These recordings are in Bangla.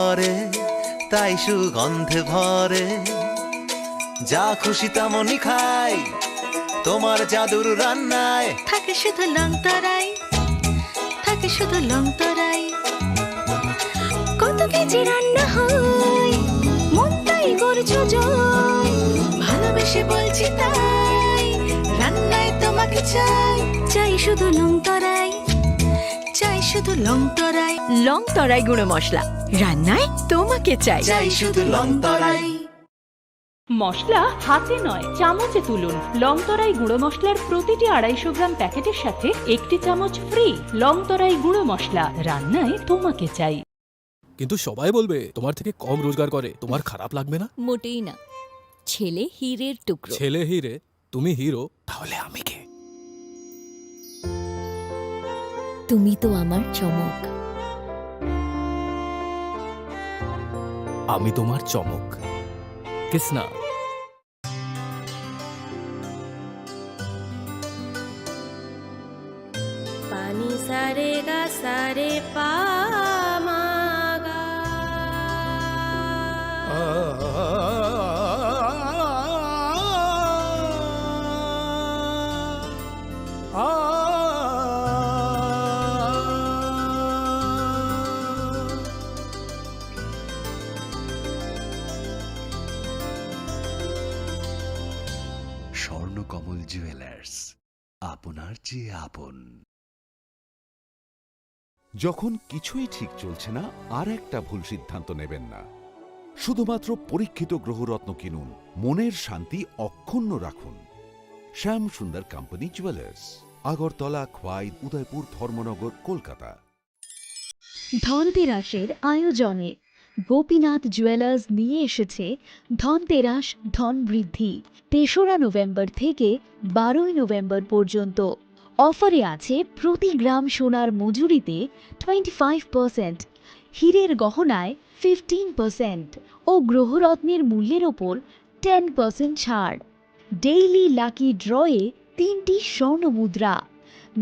করে তাই সুগন্ধে ভরে, যা খুশি তেমনই খাই তোমার জাদুর রান্নায়। থাকে শুধু লং তরাই, থাকে শুধু লং তরাই। কত কেজি রান্না হয় মন তাই করছো জয়, ভালোবেসে বলছি তাই রান্নায় তোমাকে চাই। চাই শুধু লং তরাই, চাই শুধু লং তরাই। লং তরাই গুঁড়ো মশলা, রান্নায় তোমাকে চাই। চাই শুধু লং তরাই। মশলা হাতে নয় চামচে তুলুন। লংতরাই গুঁড়ো মশলার প্রতিটি 250 গ্রাম প্যাকেটের সাথে 1টি চামচ ফ্রি। লংতরাই গুঁড়ো মশলা, রান্নায় তোমাকে চাই। কিন্তু সবাই বলবে তোমার থেকে কম রোজগার করে, তোমার খারাপ লাগবে না? মোটেই না, ছেলে হীরের টুকরো। ছেলে হিরে, তুমি হিরো, তাহলে আমি কে? তুমি তো আমার চমক। আমি তোমার চমক। কিসনা পানি সারে গা সারে পা মা গা। স্বর্ণকমল জুয়েলার্স, আপনার চেয়ে আপন। যখন কিছুই ঠিক চলছে না, আর একটা ভুল সিদ্ধান্ত নেবেন না। শুধুমাত্র পরীক্ষিত গ্রহরত্ন কিনুন, মনের শান্তি অক্ষুণ্ণ রাখুন। শ্যাম সুন্দর কোম্পানি জুয়েলার্স, আগরতলা, খোয়াই, উদয়পুর, ধর্মনগর, কলকাতা। ধনতেরাসের আয়োজনে গোপীনাথ জুয়েলার্স নিয়ে এসেছে ধনতেরাস ধন বৃদ্ধি। ৩রা নভেম্বর থেকে 12ই নভেম্বর পর্যন্ত অফারে আছে প্রতি গ্রাম সোনার মজুরিতে 25%, হীরের গহনায় 15% ও গ্রহরত্নের মূল্যের ওপর 10% ছাড়। ডেইলি লাকি ড্রয়ে 3টি স্বর্ণ মুদ্রা,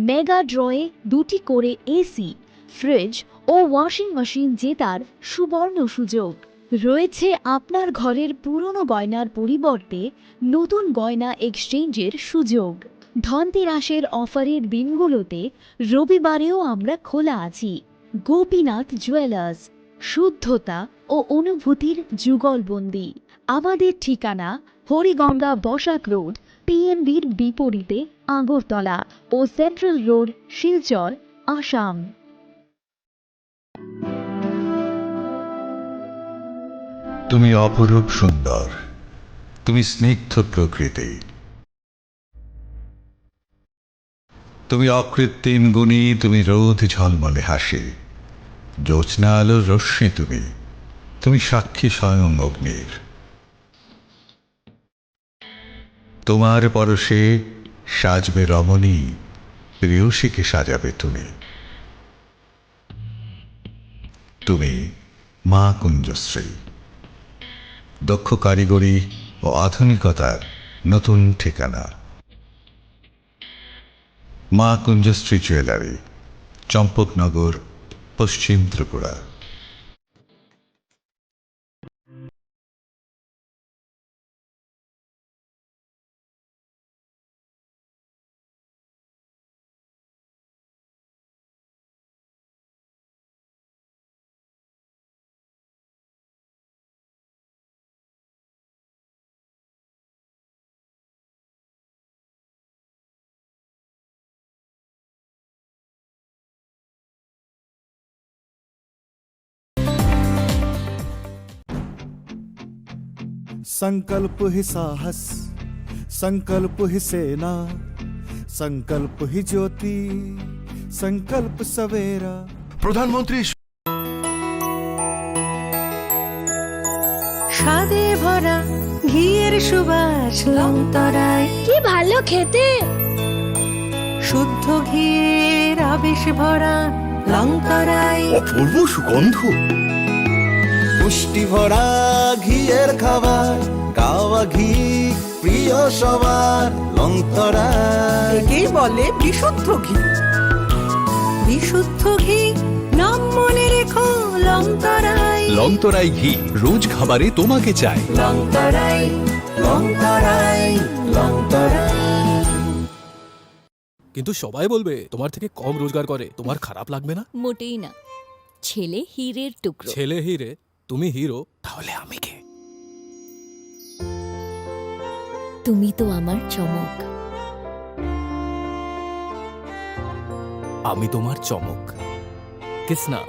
মেগা ড্রয়ে 2টি করে এসি, ফ্রিজ ও ওয়াশিং মেশিন জেতার সুবর্ণ সুযোগ রয়েছে। আপনার ঘরের পুরনো গয়নার পরিবর্তে নতুন গয়না এক্সচেঞ্জের সুযোগ। ধনতেরাসের অফারের দিনগুলোতে রবিবারেও আমরা খোলা আছি। গোপীনাথ জুয়েলার্স, শুদ্ধতা ও অনুভূতির যুগলবন্দি। আমাদের ঠিকানা হরিগঙ্গা বসাক রোড, পিএনবির বিপরীতে, আগরতলা ও সেন্ট্রাল রোড, শিলচর, আসাম। তুমি অপরূপ সুন্দর, তুমি স্নিগ্ধ প্রকৃতি, তুমি অকৃত্রিম গুণী, তুমি রোদ ঝলমলে হাসি, জ্যোৎস্না আলোর রশ্মি, তুমি তুমি সাক্ষী স্বয়ং অগ্নির। তোমার পরশে সাজবে রমণী, প্রেয়সীকে সাজাবে তুমি। তুমি মা কুঞ্জশ্রী, দক্ষ কারিগরি ও আধুনিকতার নতুন ঠিকানা। মা কুঞ্জশ্রী জুয়েলারি, চম্পকনগর, পশ্চিম ত্রিপুরা। संकल्प ही साहस, संकल्प ही सेना, संकल्प ही ज्योति, संकल्प सवेरा। প্রধানমন্ত্রী স্বাদে ভরা ঘিয়ের সুবাস লং তরাই। কি ভালো খেতে, শুদ্ধ ঘিয়ের আবেশ ভরা লং তরাই। অপূর্ব সুগন্ধ, পুষ্টি ভরা ঘিয়ের খাবার, গাওয়া ঘি প্রিয় সবার। লং তরাই, একেই বলে বিশুদ্ধ ঘি। বিশুদ্ধ ঘি নাম মনে রেখো লংতরাই লংতরাই ঘি রোজ খাবারে তোমাকে চাই। লংতরাই লংতরাই লংতরাই। কিন্তু সবাই বলবে তোমার থেকে কম রোজগার করে, তোমার খারাপ লাগবে না? মোটেই না, ছেলে হীরের টুকরো। ছেলে হিরে, তুমি হিরো, তাহলে আমি কে? তুমি তো আমার চমক। আমি তোমার চমক। কিসনা।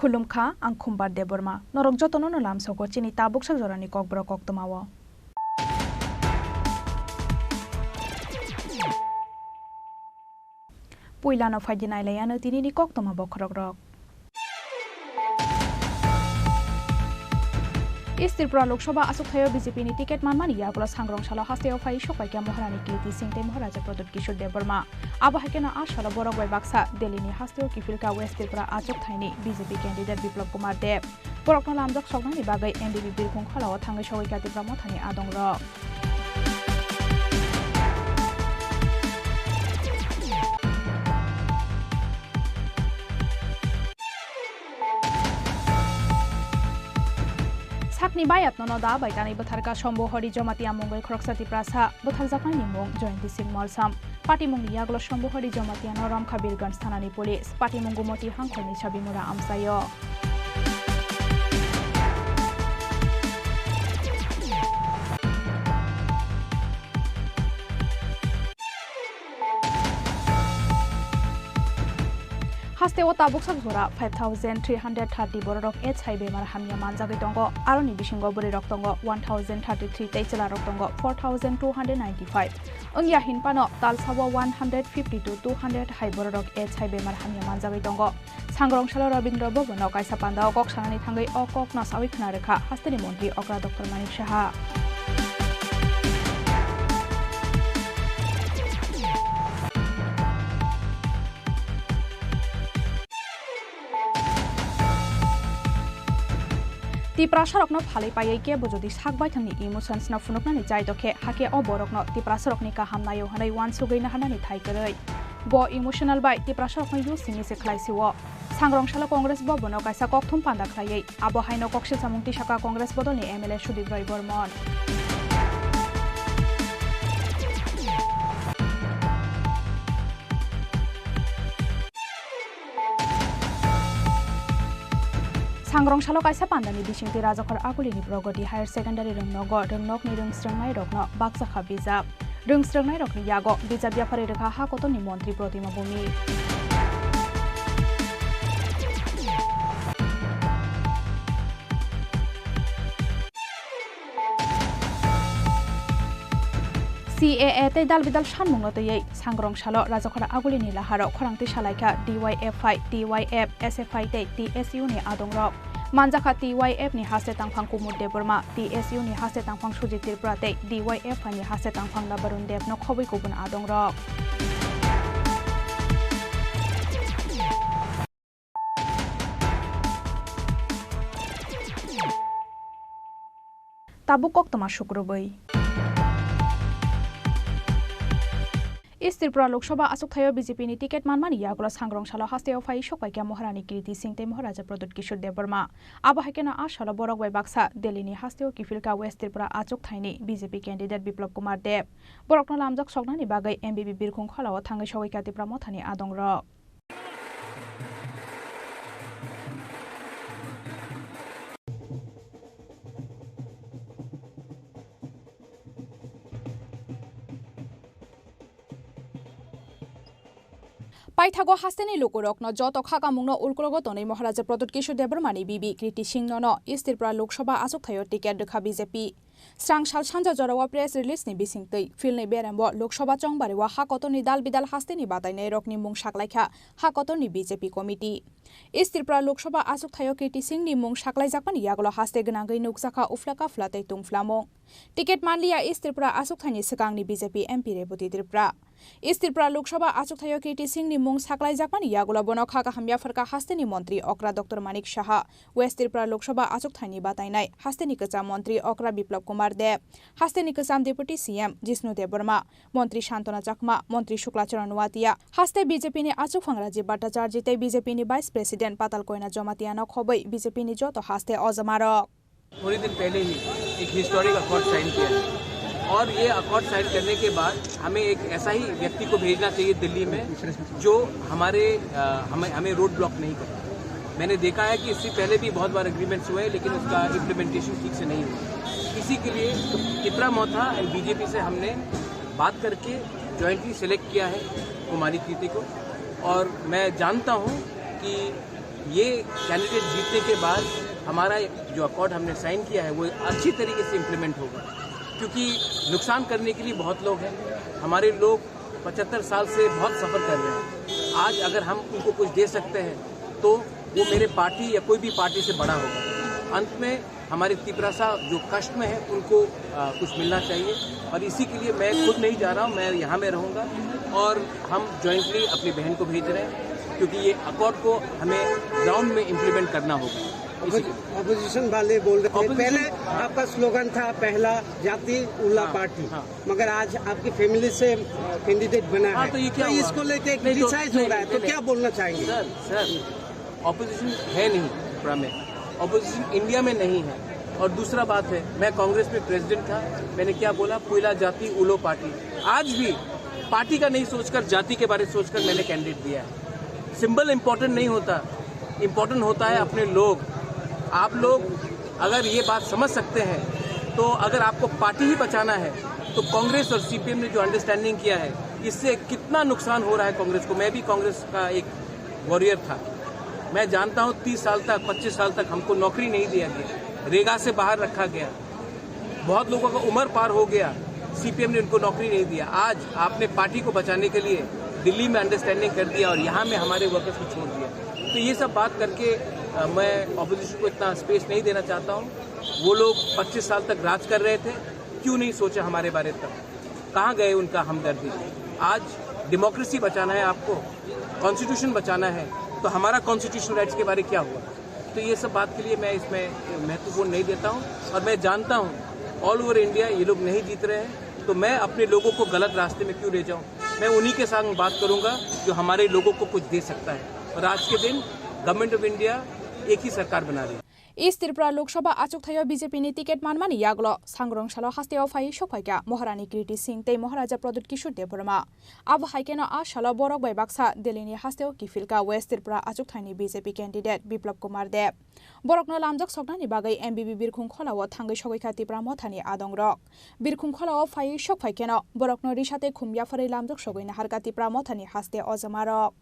खुलुमखा आं खुम्बार देबरमा नरक जतन नलाम सको चिनी ताबुक सजरानि ककब्र कक्तमाव पुइलानो फाइदिनायलायानो दिनैनि कक्तमा बखरक रक इस त्रिपुरा लोकसभा आसुथायाव बीजेपी नि टिकेट मानमानि यागला सांग्रंशाला हास्तेयाव फाइ सकाइका महारानी कीर्ति सिंहते महाराजा प्रदुत किशोर देबरमा आबाहाकेना आशाला बरगबाय बाक्सा दिल्लीनि हास्तेयाव किफिलका वेस्ट त्रिपुरा आजक थाइनि बीजेपी कैंडिडेट बिप्लब कुमार देब बरकना लामजक सकनानि बागै एनडीबी बिरखुं खालाव थाङै सकाइका Tripura मथानि आदंग sakni bayat no da baitani botharka sombo hori jamatia mongoi khroksati prasa bothar jakani mong jointi singh malsam party mong yaglo sombo hori jamatia no ramkha birganj thanani police party mongu moti hangkhoni sabimura amsayo haste o tabuk sakjora 5330 borok HI bemar hamya manjagoi tongo aroni bisingo bori rok tongo 1033 teichala rok tongo 4295 ongya hinpano talsabo 150 to 200 hai borok HI bemar hamya manjagoi tongo sangrongshalo rabindra bobano kaisa pandao kok sanani thangai o kok na sawi khna rekha hasteni mantri okra dr manik saha Tiprasarokno phalai payai ke bojodi sakbai thangni emotions na funoknani jai dokhe hake o borokno tiprasarokni ka hamnayo hanai wan sugaina hanani thaikarei bo emotional bai tiprasarokno yu simi se khlaisiwo sangrongshalo congress bo bono kaisa kokthum panda khlaiei abo haino kokse samungti saka congress bodolni MLA Sudip Roy Bormon Sangrongshalo kaisa pandani bisingti rajakhor akulini progoti higher secondary rungnogo rungnokni rungsrangnai rokno baksa kha bijab rungsrangnai rokni yago bijab byapari rekha ha kotoni mantri Protima Bhumi CAA tei dalbidal sanmung tei sangrong salo rajakhara agulini laharo khorangti salaikha DYFI, TYF, SFI tei TSU ni adongrok. Manjakha TYF ni haste tangphang Kumud Deborma, TSU ni haste tangphang Sujit Tripura tei DYFI ni haste tangphang Barun Dev no khobui kubun adongrok. Tabukok toma shukrubai. East Tripura Lok Sabha asuk thayo BJP ni ticket manmani yagulo sangrong salo hasteo phai shokpaikya Maharani Kirti Singh tei Maharaja Pradut Kishore Deborma abo hakena asalo borok bai baksa Delhi ni hasteo kifilka West Tripura achuk thaini BJP candidate Biplab Kumar Dev borokno lamjak soknani bagai MBB Birkhung kholao thangai shogaika tipra mothani adongrok. Paithago hasteni lokorokno joto khakamungno ulkrogo tonei Maharaja Pradut Kishore Debormani BB Kirti Singh no East Tripura Lok Sabha asuk thayo ticket dekha BJP Strang sal sanja jorawa press release ni bisingtei filni berambo Lok Sabha chongbarewa hakotoni dal bidal hasteni batainai rokni mung saklaikha hakotoni BJP committee East Tripura Lok Sabha asuk thayo Kirti Singh ni mung saklaijakmani yagolo haste gnangai nukjaka uflaka flatei tungflamong ticket manliya East Tripura asuk thani sekangni BJP MP Reboti Tripura East Tripura Lok Sabha asuk thayo Kirti Singh ni mung saklaijakmani yagolo bono khaka hamya farka hasteni mantri Okra Dr Manik Shaha West Tripura Lok Sabha asuk thani batainai hasteni kacha mantri Okra Biplab Kumar Dev hasteni kasam deputy CM Jishnu Deborma mantri Shantana Chakma mantri Shukla Charan Watia haste BJP ni asuk phangraji Bhattacharya tei BJP ni vice president Patal Koina Jomatia no khobei BJP ni joto haste अजमारक थोड़ी दिन पहले ही एक हिस्टोरिक अकॉर्ड साइन किया और ये अकॉर्ड साइन करने के बाद हमें एक ऐसा ही व्यक्ति को भेजना चाहिए दिल्ली में जो हमें रोड ब्लॉक नहीं करे। मैंने देखा है कि इससे पहले भी बहुत बार एग्रीमेंट्स हुए लेकिन उसका इम्प्लीमेंटेशन ठीक से नहीं हुआ। इसी के लिए कित्रा मोथा एंड बीजेपी से हमने बात करके जॉइंटली सिलेक्ट किया है कुमारी कीर्ति को और मैं जानता हूँ कि ये कैंडिडेट जीतने के बाद हमारा जो अकॉर्ड हमने साइन किया है वो अच्छी तरीके से इम्प्लीमेंट होगा क्योंकि नुकसान करने के लिए बहुत लोग हैं। हमारे लोग 75 साल से बहुत सफ़र कर रहे हैं। आज अगर हम उनको कुछ दे सकते हैं तो वो मेरे पार्टी या कोई भी पार्टी से बड़ा होगा। अंत में हमारे तिपरासा जो कष्ट में है उनको कुछ मिलना चाहिए और इसी के लिए मैं खुद नहीं जा रहा हूँ, मैं यहाँ में रहूँगा और हम जॉइंटली अपनी बहन को भेज रहे हैं क्योंकि ये अकॉर्ड को हमें ग्राउंड में इम्प्लीमेंट करना होगा। अपोजिशन वाले बोल रहे थे पहले आपका स्लोगन था पहला जाति उल्ला पार्टी मगर आज आपकी फैमिली से कैंडिडेट बना है तो ये क्या इसको लेके डिसाइड हो रहा है तो क्या बोलना चाहेंगे? सर ऑपोजिशन है नहीं त्रिपुरा में, ऑपोजिशन इंडिया में नहीं है। और दूसरा बात है मैं कांग्रेस में प्रेसिडेंट था, मैंने क्या बोला पुला जाति उलो पार्टी। आज भी पार्टी का नहीं सोचकर जाति के बारे में सोचकर मैंने कैंडिडेट दिया है। सिंबल इम्पोर्टेंट नहीं होता, इम्पोर्टेंट होता है अपने लोग। आप लोग अगर ये बात समझ सकते हैं तो अगर आपको पार्टी ही बचाना है तो कांग्रेस और सीपीएम ने जो अंडरस्टैंडिंग किया है इससे कितना नुकसान हो रहा है कांग्रेस को। मैं भी कांग्रेस का एक वॉरियर था, मैं जानता हूँ 30 साल तक 25 साल तक हमको नौकरी नहीं दिया गया, रेगा से बाहर रखा गया, बहुत लोगों का उम्र पार हो गया, सीपीएम ने उनको नौकरी नहीं दिया। आज आपने पार्टी को बचाने के लिए दिल्ली में अंडरस्टैंडिंग कर दिया और यहाँ में हमारे वर्कर्स को छोड़ दिया। तो ये सब बात करके मैं ऑपोजिशन को इतना स्पेस नहीं देना चाहता हूँ। वो लोग 25 साल तक राज कर रहे थे, क्यों नहीं सोचा हमारे बारे तक, कहाँ गए उनका हमदर्दी। आज डेमोक्रेसी बचाना है, आपको कॉन्स्टिट्यूशन बचाना है, तो हमारा कॉन्स्टिट्यूशनल राइट्स के बारे क्या हुआ। तो ये सब बात के लिए मैं इसमें महत्वपूर्ण नहीं देता हूँ और मैं जानता हूँ ऑल ओवर इंडिया ये लोग नहीं जीत रहे हैं तो मैं अपने लोगों को गलत रास्ते में क्यों ले जाऊँ। मैं उन्हीं के साथ बात करूँगा जो हमारे लोगों को कुछ दे सकता है और आज के दिन गवर्नमेंट ऑफ इंडिया एक ही सरकार बना रही है। East Tripura Lok Sabha achuk thayo BJP ni ticket manmani yaglo sangrong salo hasteo phai shokhaika Maharani Kirti Singh tei Maharaja Pradut Kishore Deborma abo haikeno a salo borok bai baksa Delhi ni hasteo kifilka West Tripura achuk thaini BJP candidate Biplab Kumar Dev borokno lamjak soknani bagai MBB Birkhung kholao thangai shogaika tipra mothani adongrok Birkhung kholao phai shokhaikeno borokno risate khumya farai lamjak sogaina harka tipra mothani haste ojamarok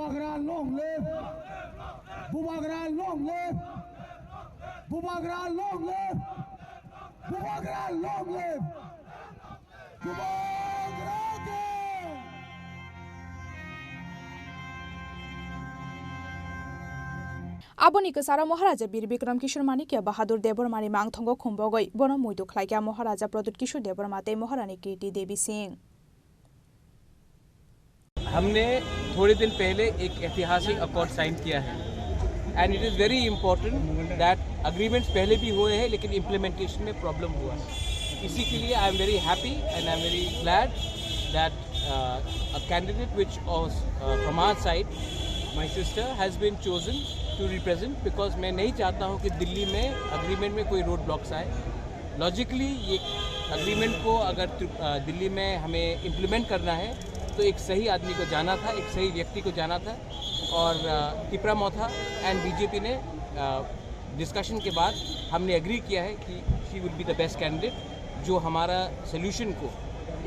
Bubagral long live! Bubagral long live! Bubagral long live! Bubagral long live! Aboni kesara Maharaja Bir Bikram Kishore Manikya Bahadur Debormani Mangthongo Khumbogoi Bono Muitu Khlaikya Maharaja Pradut Kishore Debormate Maharani Kirti Devi Singh. हमने थोड़े दिन पहले एक ऐतिहासिक अकॉर्ड साइन किया है and it is very important that agreements पहले भी हुए हैं लेकिन इम्प्लीमेंटेशन में प्रॉब्लम हुआ है. इसी के लिए I am very happy and I am very glad that a candidate which from our side my sister has been chosen to represent because मैं नहीं चाहता हूँ कि दिल्ली में अग्रीमेंट में कोई रोड ब्लॉक्स आए. लॉजिकली ये अग्रीमेंट को अगर दिल्ली में हमें इम्प्लीमेंट करना है तो एक सही आदमी को जाना था, एक सही व्यक्ति को जाना था और तिपरा मोथा एंड बीजेपी ने डिस्कशन के बाद हमने एग्री किया है कि she will be the best candidate जो हमारा सोल्यूशन को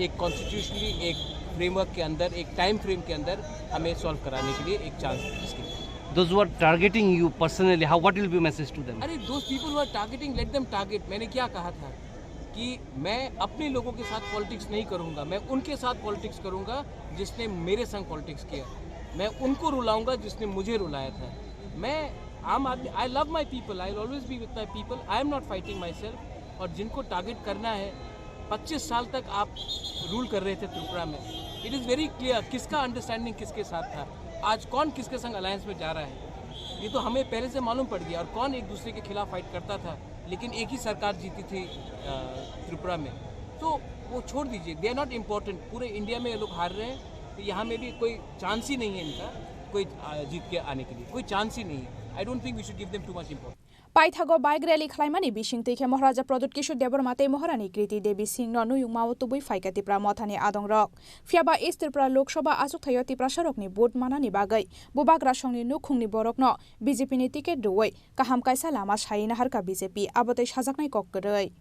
एक कॉन्स्टिट्यूशनली एक फ्रेमवर्क के अंदर एक टाइम फ्रेम के अंदर हमें सॉल्व कराने के लिए एक चांस है इसके लिए. Those who are targeting you personally, what will be your message to them? अरे those people who are targeting, let them target. मैंने क्या कहा था कि मैं अपने लोगों के साथ पॉलिटिक्स नहीं करूंगा, मैं उनके साथ पॉलिटिक्स करूंगा जिसने मेरे संग पॉलिटिक्स किया. मैं उनको रुलाऊंगा जिसने मुझे रुलाया था. मैं आम आदमी, I love my people, I always be with my people, I am not fighting my self. और जिनको टारगेट करना है, 25 साल तक आप रूल कर रहे थे त्रिपुरा में. इट इज़ वेरी क्लियर किसका अंडरस्टैंडिंग किसके साथ था, आज कौन किसके संग अलायंस में जा रहा है. ये तो हमें पहले से मालूम पड़ गया. और कौन एक दूसरे के खिलाफ फाइट करता था, लेकिन एक ही सरकार जीती थी त्रिपुरा में. तो वो छोड़ दीजिए, दे आर नॉट इम्पोर्टेंट. पूरे इंडिया में ये लोग हार रहे हैं, तो यहाँ में भी कोई चांस ही नहीं है इनका कोई जीत के आने के लिए, कोई चांस ही नहीं है. I don't think we should give them too much importance. Paithago bike rally khlaimani bising teikhe Maharaja Pradut Kishore Debormate Maharani Kriti Devi Singh no nuyungmao tubui faika tipra mothani adongrok. Fiaba East Tripura Lok Sabha asuk thayo tipra sarokni board manani bagai bubagra songni nukhungni borokno BJP ni ticket ruwai kaham kaisa lama saina harka BJP abotei sajaknai kokkoroi.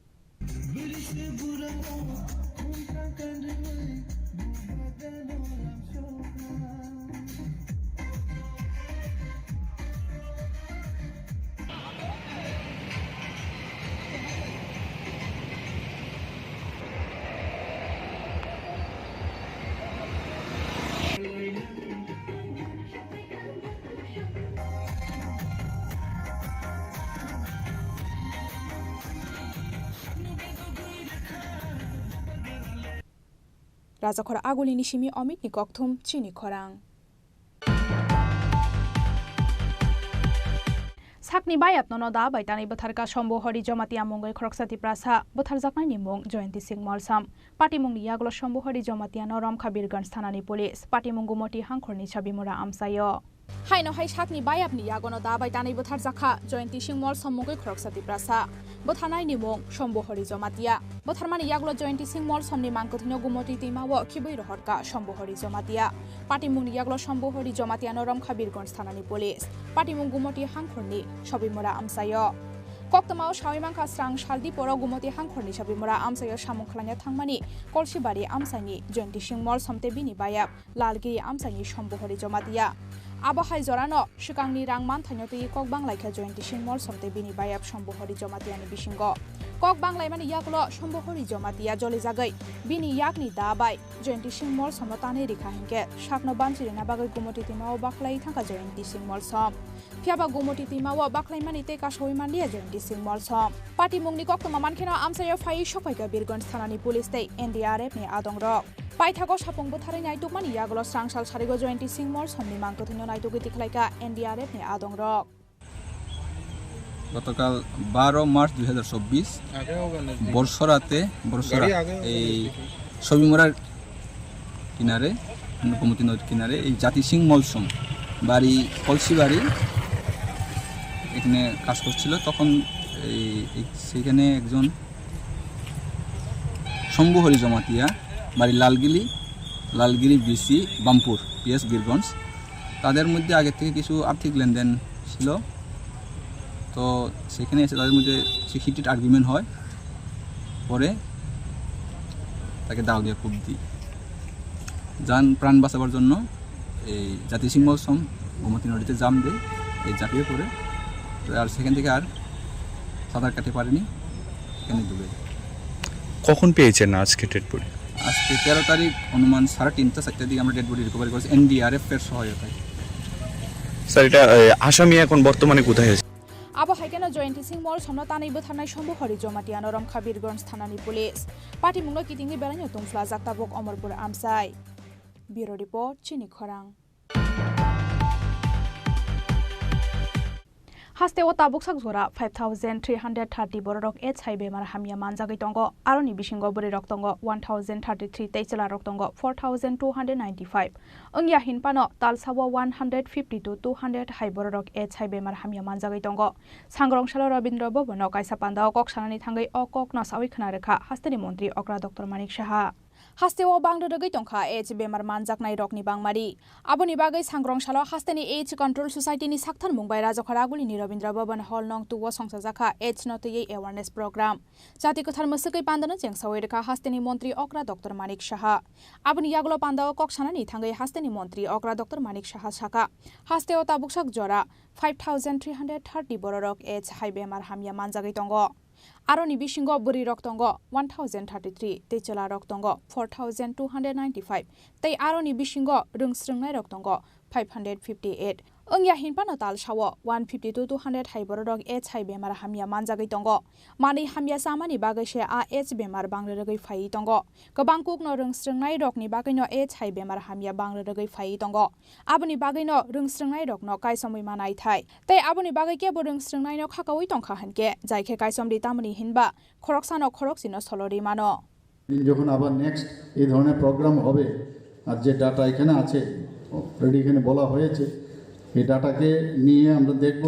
Rajakhora agulini simi omit ni kokthum chini khorang. Sakni bayat nono da baitani botharka sombo hori jamatia mongoi khroksati prasa botharjaknai ni mong Jayanti Singh Malsam party mong yaglo sombo hori jamatia no Ramkhabirganj thanani police party mong gumoti hangkhorni chabimura amsayo. Haino hai sakni bayap ni yagono da baitani botharjakha Jayanti Singh Malsam mongoi khroksati prasa bothanai ni mong sombo hori jamatia botharmani yaglo Jayanti Singh Malsam ni mangkothino gumoti timawo khiboi rohorka sombo hori jamatia party mong yaglo sombo hori jamatia no Ramkhabirganj thanani police party mong gumoti hangkhorni chabimura amsayo. Koktama Shawimangka Strang Shaldi Poro Gumoti Hangkhorni Chabimura Amsayo Samung Khlanya Thangmani Kolshibari Amsani Jayanti Singh Malsam Tebini Bayap Lalgiri Amsani Sombohori Jomatia Abahai Zorano Shikangni Rangman Thanyoti Kok Banglaika Jayanti Singh Malsam Tebini Bayap Sombohori Jomatia ni Bishingo Kok Banglai Mani Yaklo Sombohori Jomatia Joli Zagai Bini Yakni Dabai Jayanti Singh Malsam Tani Rikha Hinke Shakno Bansiri Nabagai Gumoti Timao Baklai Thangka Jayanti Singh Malsam Fiaba Gumoti Timao Baklai Mani Teka Shawimandia Jayanti Singh Malsam Party Mungni Koktama Mankheno Amsayo Fai Shopaika Birganj Thanani Police Day NDRF ni Adongrok Paithago Sapong Bothari Naituk Mani Yaglo Strangsal Sarigo Jayanti Singh Malsam ni Mangkothino Naituk Tiklaika NDRF ni Adongrok গতকাল 12 মার্চ 2024 বর্ষরাতে এই ছবিমুড়ার কিনারে গোমতী নদীর কিনারে এই জাতি সিং মলসম বাড়ি কলসিবাড়ি এখানে কাজ করছিল তখন সেখানে একজন শম্ভুহরি জমাতিয়া বাড়ি লালগিরি বিসি বামপুর পিএস বীরগঞ্জ তাদের মধ্যে আগে থেকে কিছু আর্থিক লেনদেন ছিল তো সেখানে এসে তাদের মধ্যে হিটেড আর্গুমেন্ট হয় পরে তাকে দাও দিয়ে খুব দিই প্রাণ বাঁচাবার জন্য এই জাতীয় সিংহ সম গোমতী নদীতে জাম দেয়, এই ঝাঁপিয়ে পড়ে, আর সেখান থেকে আর সাঁতার কাটতে পারেনি, এখানে ডুবে যায়। কখন পেয়েছেন আজকে ডেড বডি? আজকে 13 তারিখ অনুমান 3:30 4টার দিকে আমরা ডেড বডি রিকভারি করেছি NDRF এর সহায়তায়। স্যার, এটা আসামি এখন বর্তমানে কোথায় আছে? আবো হাইকেনো জয়ন্তী সিং মল সমন তানাইবো থানায় সম্ভব হরি জমাতিয়ানো রমখা বীরগঞ্জ থানানি পুলিশ পার্টি মুংলো কিতিংনি বেড়ানো তুংফ্লা জাক্তাবক অমরপুর আমসাই। ব্যুরো রিপোর্ট চিনি খরাং। হাস্তে ও তাবুক সাকজোরা 5330 বড়রক এচ হাই বেমার হামিয়া মানজাগৈ দঙ্গ আরনি বিসিঙ্গ বরি রক দঙ্গ 1033 তেইচলা রক দঙ্গ 4295 ওংয়া হিনপানো তালসাবো 150 to 200 হাই বড়রক এচ হাই বেমার হামিয়া মানজাগৈ দঙ্গ সাংগ্রংশালা রবীন্দ্র ভবন কাইসা পান্দাও ককসানানি থাঙ্গৈ অকক নসাউই খনা রেখা হাস্তেনি মন্ত্রী অগ্রা ডক্টর মানিক সাহা। হাস্তেও বাংলাদেগৈ টংখা এইচ বেমার মানজাকনাই রকনি বাংমারি আবনি বাগৈ সাংগ্রংশালা হাস্তেনি এইচ কন্ট্রোল সোসাইটিनि साक्थान मुंबाई राजखरागुलिनि रवीन्द्र भवन हल नं 2 संसाजाखा एच नतयै एवारनेस प्रोग्राम जाति कथार मसकै पान्दन जेंसावै रेखा हास्तेनि मन्त्री अग्रा डक्टर मानिक साहा आबनि यागलो पान्दाव कक्सानानि थांगै हास्तेनि मन्त्री अग्रा डक्टर मानिक साहा साका हास्तेव ताबुकसाक जरा 5330 बररक एच हाइ बेमार हामिया मानजागै दंग आरनि बिसिंग बुरि रक दंग 1033 तेचला रक दंग 4295 तै आरनि बिसिंग रोंस्रोंनाय रक दंग 558 ओंया हिनपानो ताल साव 150 to 200 हाइ बररक एच हाइ बेमार हामिया मानजागै दंग मानै हामिया सामानि बागैसे आ एच बेमार बांग्लोरगै फाइ दंग गोबां कुकनो रोंस्रोंनाय रकनि बागैनो एच हाइ बेमार हामिया बांग्लोरगै फाइ दंग आबनि बागैनो रोंस्रोंनाय रकनो कायसमै मानाय थाय तै आबनि बागै केबो रोंस्रोंनायनो खाकावै दंखा हनके जायखे कायसमरि तामनि हिनबा खरकसानो खरकसिनो सलरि मानो যখন আবার নেক্সট এই ধরনের প্রোগ্রাম হবে আর যে ডাটা এখানে আছে অলরেডি এখানে বলা হয়েছে এই ডাটাকে নিয়ে আমরা দেখব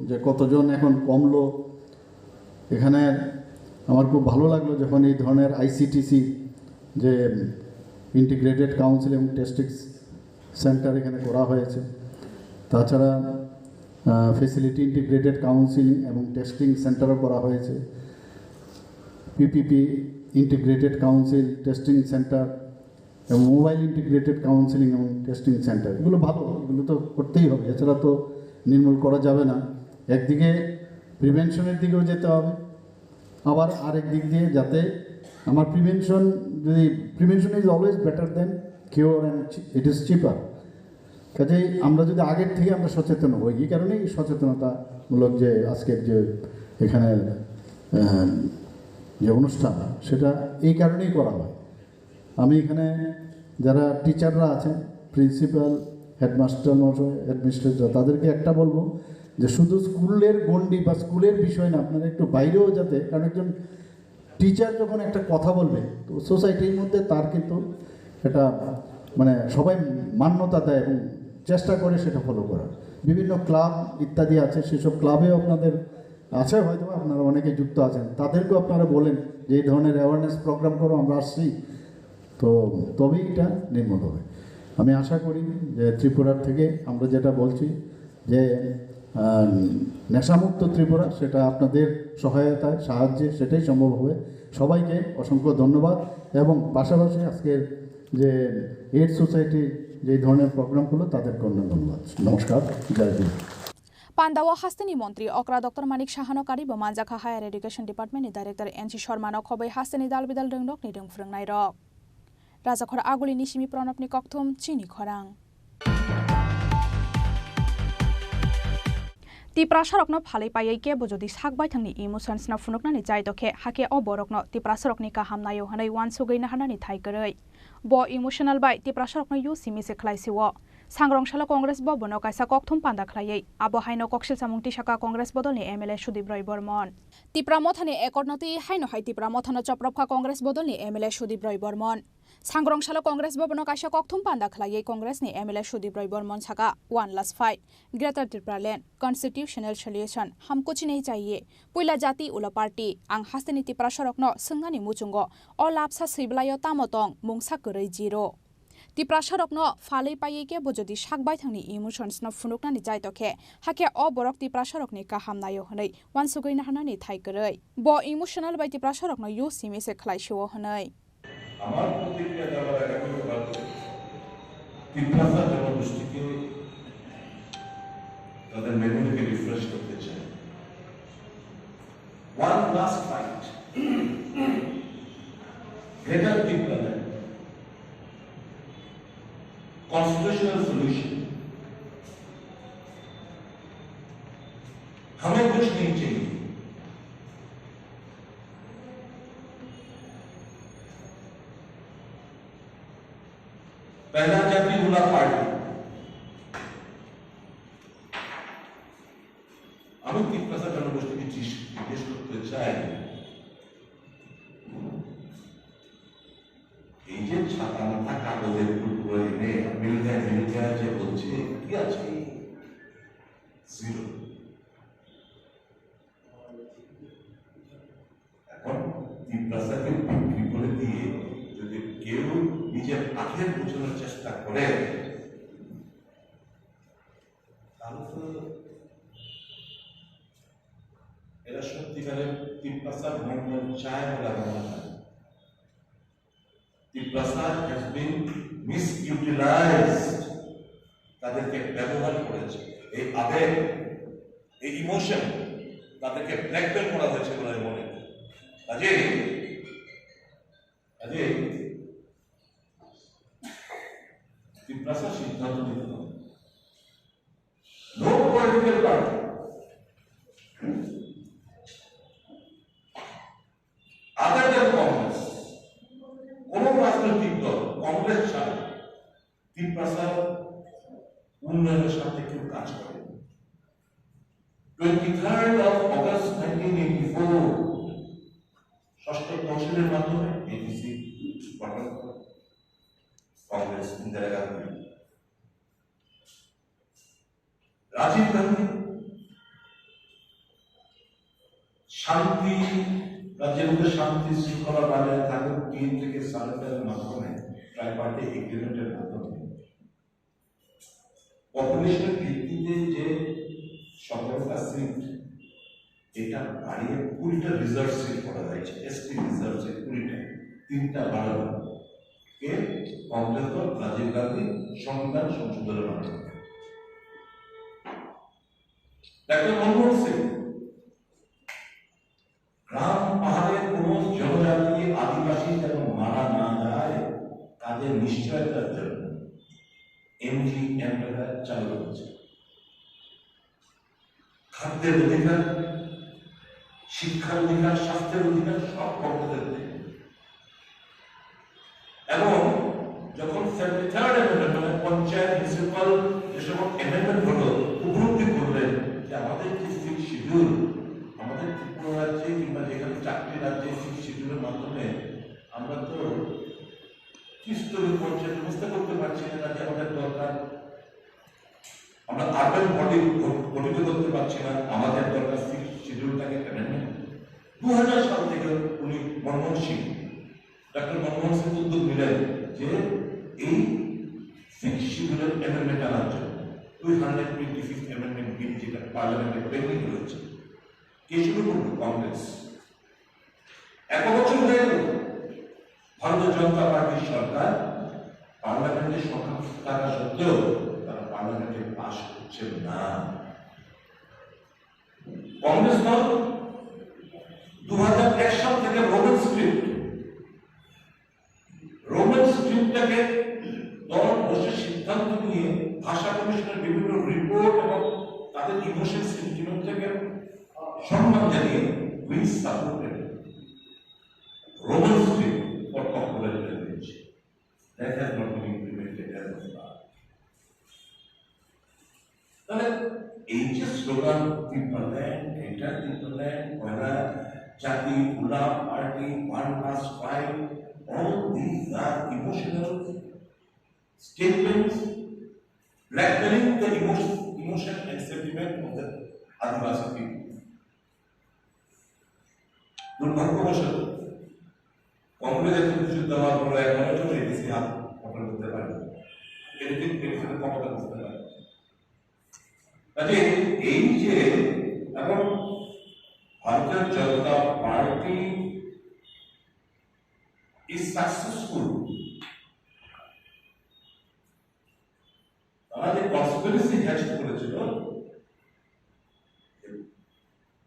যে কতজন এখন কমলো এখানে আমার খুব ভালো লাগলো যখন এই ধরনের আইসিটিসি যে ইন্টিগ্রেটেড কাউন্সিল এবং টেস্টিং সেন্টার এখানে করা হয়েছে তাছাড়া ফ্যাসিলিটি ইন্টিগ্রেটেড কাউন্সিলিং এবং টেস্টিং সেন্টারও করা হয়েছে PPP integrated council testing centre এবং মোবাইল ইন্টিগ্রেটেড কাউন্সিলিং এবং টেস্টিং সেন্টার এগুলো ভালো এগুলো তো করতেই হবে এছাড়া তো নির্মূল করা যাবে না একদিকে প্রিভেনশনের দিকেও যেতে হবে আবার আরেক দিক দিয়ে যাতে আমার prevention is always better then cure and it is চিপার কাজেই আমরা যদি আগের থেকে আমরা সচেতন হই এই কারণেই সচেতনতামূলক যে আজকের যে এখানে যে অনুষ্ঠান সেটা এই কারণেই করা হয় আমি এখানে যারা টিচাররা আছেন প্রিন্সিপাল হেডমাস্টার মশাই হেডমিস্ট্রেসরা তাদেরকে একটা বলবো যে শুধু স্কুলের গণ্ডি বা স্কুলের বিষয় না আপনারা একটু বাইরেও যাতে কারণ একজন টিচার যখন একটা কথা বলবে তো সোসাইটির মধ্যে তার কিন্তু এটা মানে সবাই মান্যতা দেয় এবং চেষ্টা করে সেটা ফলো করার বিভিন্ন ক্লাব ইত্যাদি আছে সেসব ক্লাবেও আপনাদের আছে হয়তো আপনারা অনেকে যুক্ত আছেন তাদেরকেও আপনারা বলেন যে এই ধরনের অ্যাওয়ারনেস প্রোগ্রাম করো আমরা আসছি তো তবেই এটা নির্মূল হবে আমি আশা করি যে ত্রিপুরার থেকে আমরা যেটা বলছি যে নেশামুক্ত ত্রিপুরা সেটা আপনাদের সহায়তায় সাহায্যে সেটাই সম্ভব হবে সবাইকে অসংখ্য ধন্যবাদ এবং পাশাপাশি আজকের যে এইড সোসাইটির যে ধরনের প্রোগ্রামগুলো তাদেরকে অন্য ধন্যবাদ নমস্কার জয় হিন্দ पान्दावा हास्तेनि मन्त्री अक्रा डक्टर मानिक साहानो कारिबो मानजाखा हायर एडुकेशन डिपार्टमेन्टनि डाइरेक्टर एनसी शर्मानो खबै हास्तेनि दालबिदाल रोंडकनि रोंफोरोंनाय रक राजाखर आगुलिनि सिमि प्रणबनि कक्थुम चिनि खरां तिप्रा सरकनो फालै पायै के बजदि साकबाय थांनि इमोशन्सना फुनुकनानि जाय दखे हाके अबरकनो तिप्रा सरकनि काहामनायो हनै वानसुगैना हानानि थाइगरै ब इमोशनल बाय तिप्रा सरकनो यु सिमिसे खलाइसिव सांग्रंशाला कांग्रेस भवन कायसा कक्थुम पान्दा खलायै आबो हाइनो कक्सिल सामुंगति शाखा कांग्रेस बदलनि एमएलए सुदीप राय बर्मन तिप्रा मथानि एकर्नति हाइनो हाइ तिप्रा मथानो चप्रफा कांग्रेस बदलनि एमएलए सुदीप राय बर्मन सांग्रंशाला कांग्रेस भवन कायसा कक्थुम पान्दा खलायै कांग्रेसनि एमएलए सुदीप राय बर्मन शाखा one last fight greater Tripura land constitutional solution हमको चिनै चाहिए पुइला जाति उला पार्टी आं हास्तेनि तिप्रा सरकनो सोंनानि मुचुंगो अ लापसा सैब्लायो तामतंग मुंसा गरै जिरो तिप्रा सरकनो फालै पायै के बजदि साकबाय थांनि इमोशन्सनो फुनुकनानि जाय दखे हाके अ बरक तिप्रा सरकनि काहामनायो हनै वानसुगैना हानानि थाइगरै ब इमोशनल बाय तिप्रा सरकनो यु सिमिसे खलाइसिव हनै আমার প্রতিক্রিয়া দেওয়ার একটা তিপ্রাসা জনগোষ্ঠীকে তাদের মেমোরিকে রিফ্রেশ করতে চাই। One last fight. Greater Tipraland. Constitutional solution. हमें कुछ नहीं चाहिए, पहला जाति उला पार्टी। আমি তিপ্রাসা জনগোষ্ঠীকে জিজ্ঞেস করতে চাই, এই যে ছাতা মাথা কাগজের টুকরো এনে মিল গায়ে যে বলছে কি আছে, জিরো। এখন তিপ্রাসাকে বিক্রি করে দিয়ে যদি কেউ নিজের আখের বোঝানোর চেষ্টা করে, তাহলে তো এরা সত্যিকারের তিপ্রাসার মঙ্গল চায় বলে আমার মনে হয়। তিপ্রাসা হ্যাজ বিন মিসইউটিলাইজড, তাদেরকে ব্যবহার করেছে। এই আবেগ, এই ইমোশন তাদেরকে ব্ল্যাকমেল করা হয়েছে বলে আমি মনে করি। কাজেই তিপ্রাসা সিদ্ধান্ত নিতে হবে। No political party, other than Congress, কোন রাজনৈতিক দল কংগ্রেস ছাড়া তিপ্রাসার উন্নয়নের সাথে কেউ কাজ করে। 23rd of August 1984 ষষ্ঠ তহসিলের মাধ্যমে এডিসি গঠন করে কংগ্রেস, ইন্দিরা গান্ধী, রাজীব গান্ধী। শান্তি, রাজ্যের মধ্যে শান্তি শৃঙ্খলা বজায় থাকুক 3 থেকে 3.5 মাধ্যমে, ট্রাইপার্টি এগ্রিমেন্টের মাধ্যমে পপুলেশনের ভিত্তিতে যে 17টা সিট, এটা বাড়িয়ে 20টা রিজার্ভ সিট করা হয়েছে। এসটি রিজার্ভ সিট 20টা, 3টা বাড়ানো কে কংগ্রেস দল, রাজীব গান্ধী সংবিধান সংশোধনের মাধ্যমে। ডক্টর মনমোহন সিং গ্রাম পাহাড়ের কোন জনজাতি আদিবাসী যেন মারা না যায় তাদের নিশ্চয়তার জন্য এমজিএনআরএ চালু হচ্ছে। খাদ্যের অধিকার, শিক্ষার অধিকার, স্বাস্থ্যের অধিকার সব কংগ্রেসের থেকে। এবং যখন 73rd অ্যামেন্ডমেন্ট মানে পঞ্চায়েত মিউনিসিপাল যেসব অ্যামেন্ডমেন্ট হলো, উপলব্ধি করলেন যে আমাদের যে ফিক্সড শিডিউল, আমাদের ত্রিপুরা রাজ্যে কিংবা যেখানে চাকরি রাজ্যে ফিক্সড শিডিউলের মাধ্যমে আমরা তো ত্রিস্তরীয় পঞ্চায়েত ব্যবস্থা করতে পারছি না, যে আমাদের দরকার। আমরা আরবান বডি গঠিত করতে পারছি না, আমাদের দরকার ফিক্সড শিডিউলটাকে অ্যামেন্ডমেন্ট। 2000 সাল থেকে উনি মনমোহন সিং, ডক্টর মনমোহন সিং উদ্যোগ নিলেন যে এই ফিক্সড শিডিউলের অ্যামেন্ডমেন্ট আনার জন্য। 225th অ্যামেন্ডমেন্ট বিল যেটা পার্লামেন্টে পেন্ডিং রয়েছে, কে শুরু করলো? কংগ্রেস। 1 বছর হয়ে গেল, ভারতীয় জনতা পার্টির সরকার পার্লামেন্টের সংখ্যা থাকা সত্ত্বেও তারা পার্লামেন্টে পাশ করছে না। কংগ্রেস দল 2001 সাল থেকে রোমান স্ক্রিপ্টটাকে দল বসে সিদ্ধান্ত নিয়ে ভাষা কমিশনের বিভিন্ন রিপোর্ট এবং তাদের ইমোশন সেন্টিমেন্ট থেকে সম্মান জানিয়ে we supported Roman script for corporate language that has not been implemented as of now. তাহলে এই যে স্লোগান ত্রিপুরাল্যান্ড, গ্রেটার ত্রিপুরাল্যান্ড, পয়লা জাতি, উলা party, 1+5, all these are emotional statements blackmailing the emotion and sentiment of the Adivasi people. দুর্ভাগ্যবশত কংগ্রেসের কিছু দেওয়ার পরে এখনো চলে এসেছি, হাত কখন করতে পারি, ক্ষমতা করতে পারি। কাজে এই যে এখন ভারতীয় জনতা পার্টি is successful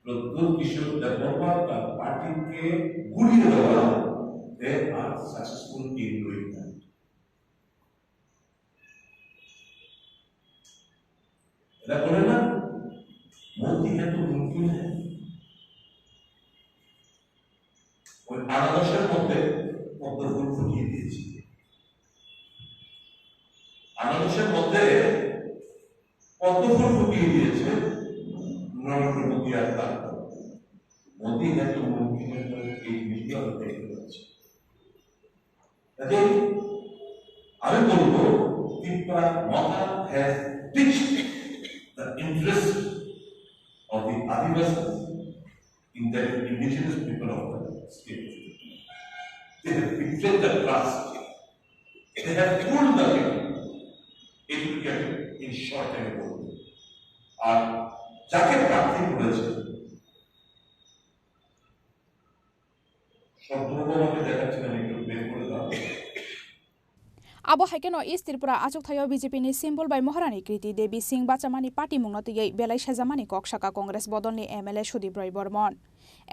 প্রদ্যুৎ কিশোর দেববর্মা তার পার্টিকে গুড়িয়ে দেওয়া, they are successful in doing that. এরা বলে না মোদি है तो मुमकिन है। ওই আনারসের মধ্যে পদ্মফুল ফুটিয়ে দিয়েছি। আনারসের মধ্যে পদ্মফুল ফুটিয়ে দিয়েছে নরেন্দ্র মোদী আর তার মোদী है तो मुमकिन है, এই জিনিসটি আমরা দেখতে পাচ্ছি। কাজেই আমি বলবো ত্রিপুরা মহা has pitched the interest of the Adivasis in the indigenous people of the state. They have betrayed the trust. They have pulled the people. It will get in short and good. আর যাকে প্রার্থী করেছে শব্দভাবে দেখাচ্ছেন, আমি একটু বের করে দাও। Abo haikeno East Tripura achuk thayo BJP ni symbol by Maharani Kriti Devi Singh Bachamani party mungnatiyei belai sajamani kokshaka Congress bodolni MLA Sudip Roy Bormon.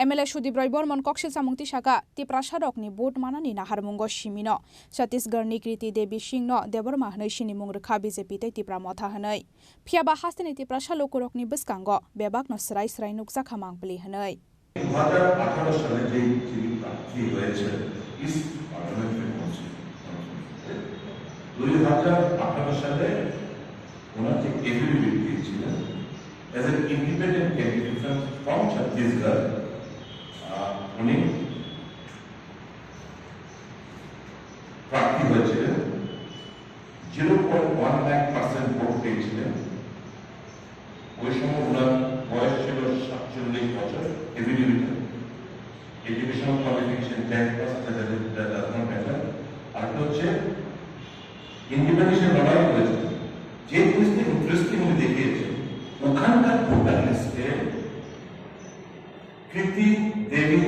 MLA Sudip Roy Bormon kokshil samungti shaka Tripura Sharokni boat manani naharmungo shimino Chhattisgarhni Kriti Devi Singh no Deborma hnoi shini mungrekha BJP tei Tripura motha hnoi. Phiaba hasteni Tripura Shalokurokni biskango bebak no srai srai nuksa khamang pli hnoi. 2018 সালে যে যিনি প্রার্থী হয়েছে ইস্ট পার্লামেন্টারি কাউন্সিল 2018 সালে ওনার যে এফিডেভিট দিয়েছিলেন as an independent candidate from Chhattisgarh, উনি প্রার্থী হয়েছিলেন, 0.19% ভোট পেয়েছিলেন। ওই সময় ওনার বয়স ছিল 47 বছর। এডুকেশন কোয়ালিফিকেশন 10% আর হচ্ছে ইন্ডিপেন্ডেন্সের লড়াই করেছে। যে জিনিসটা ইন্টারেস্টিং উনি দেখিয়েছে, ওখানকার ভোটার লিস্টে কৃতি দেবী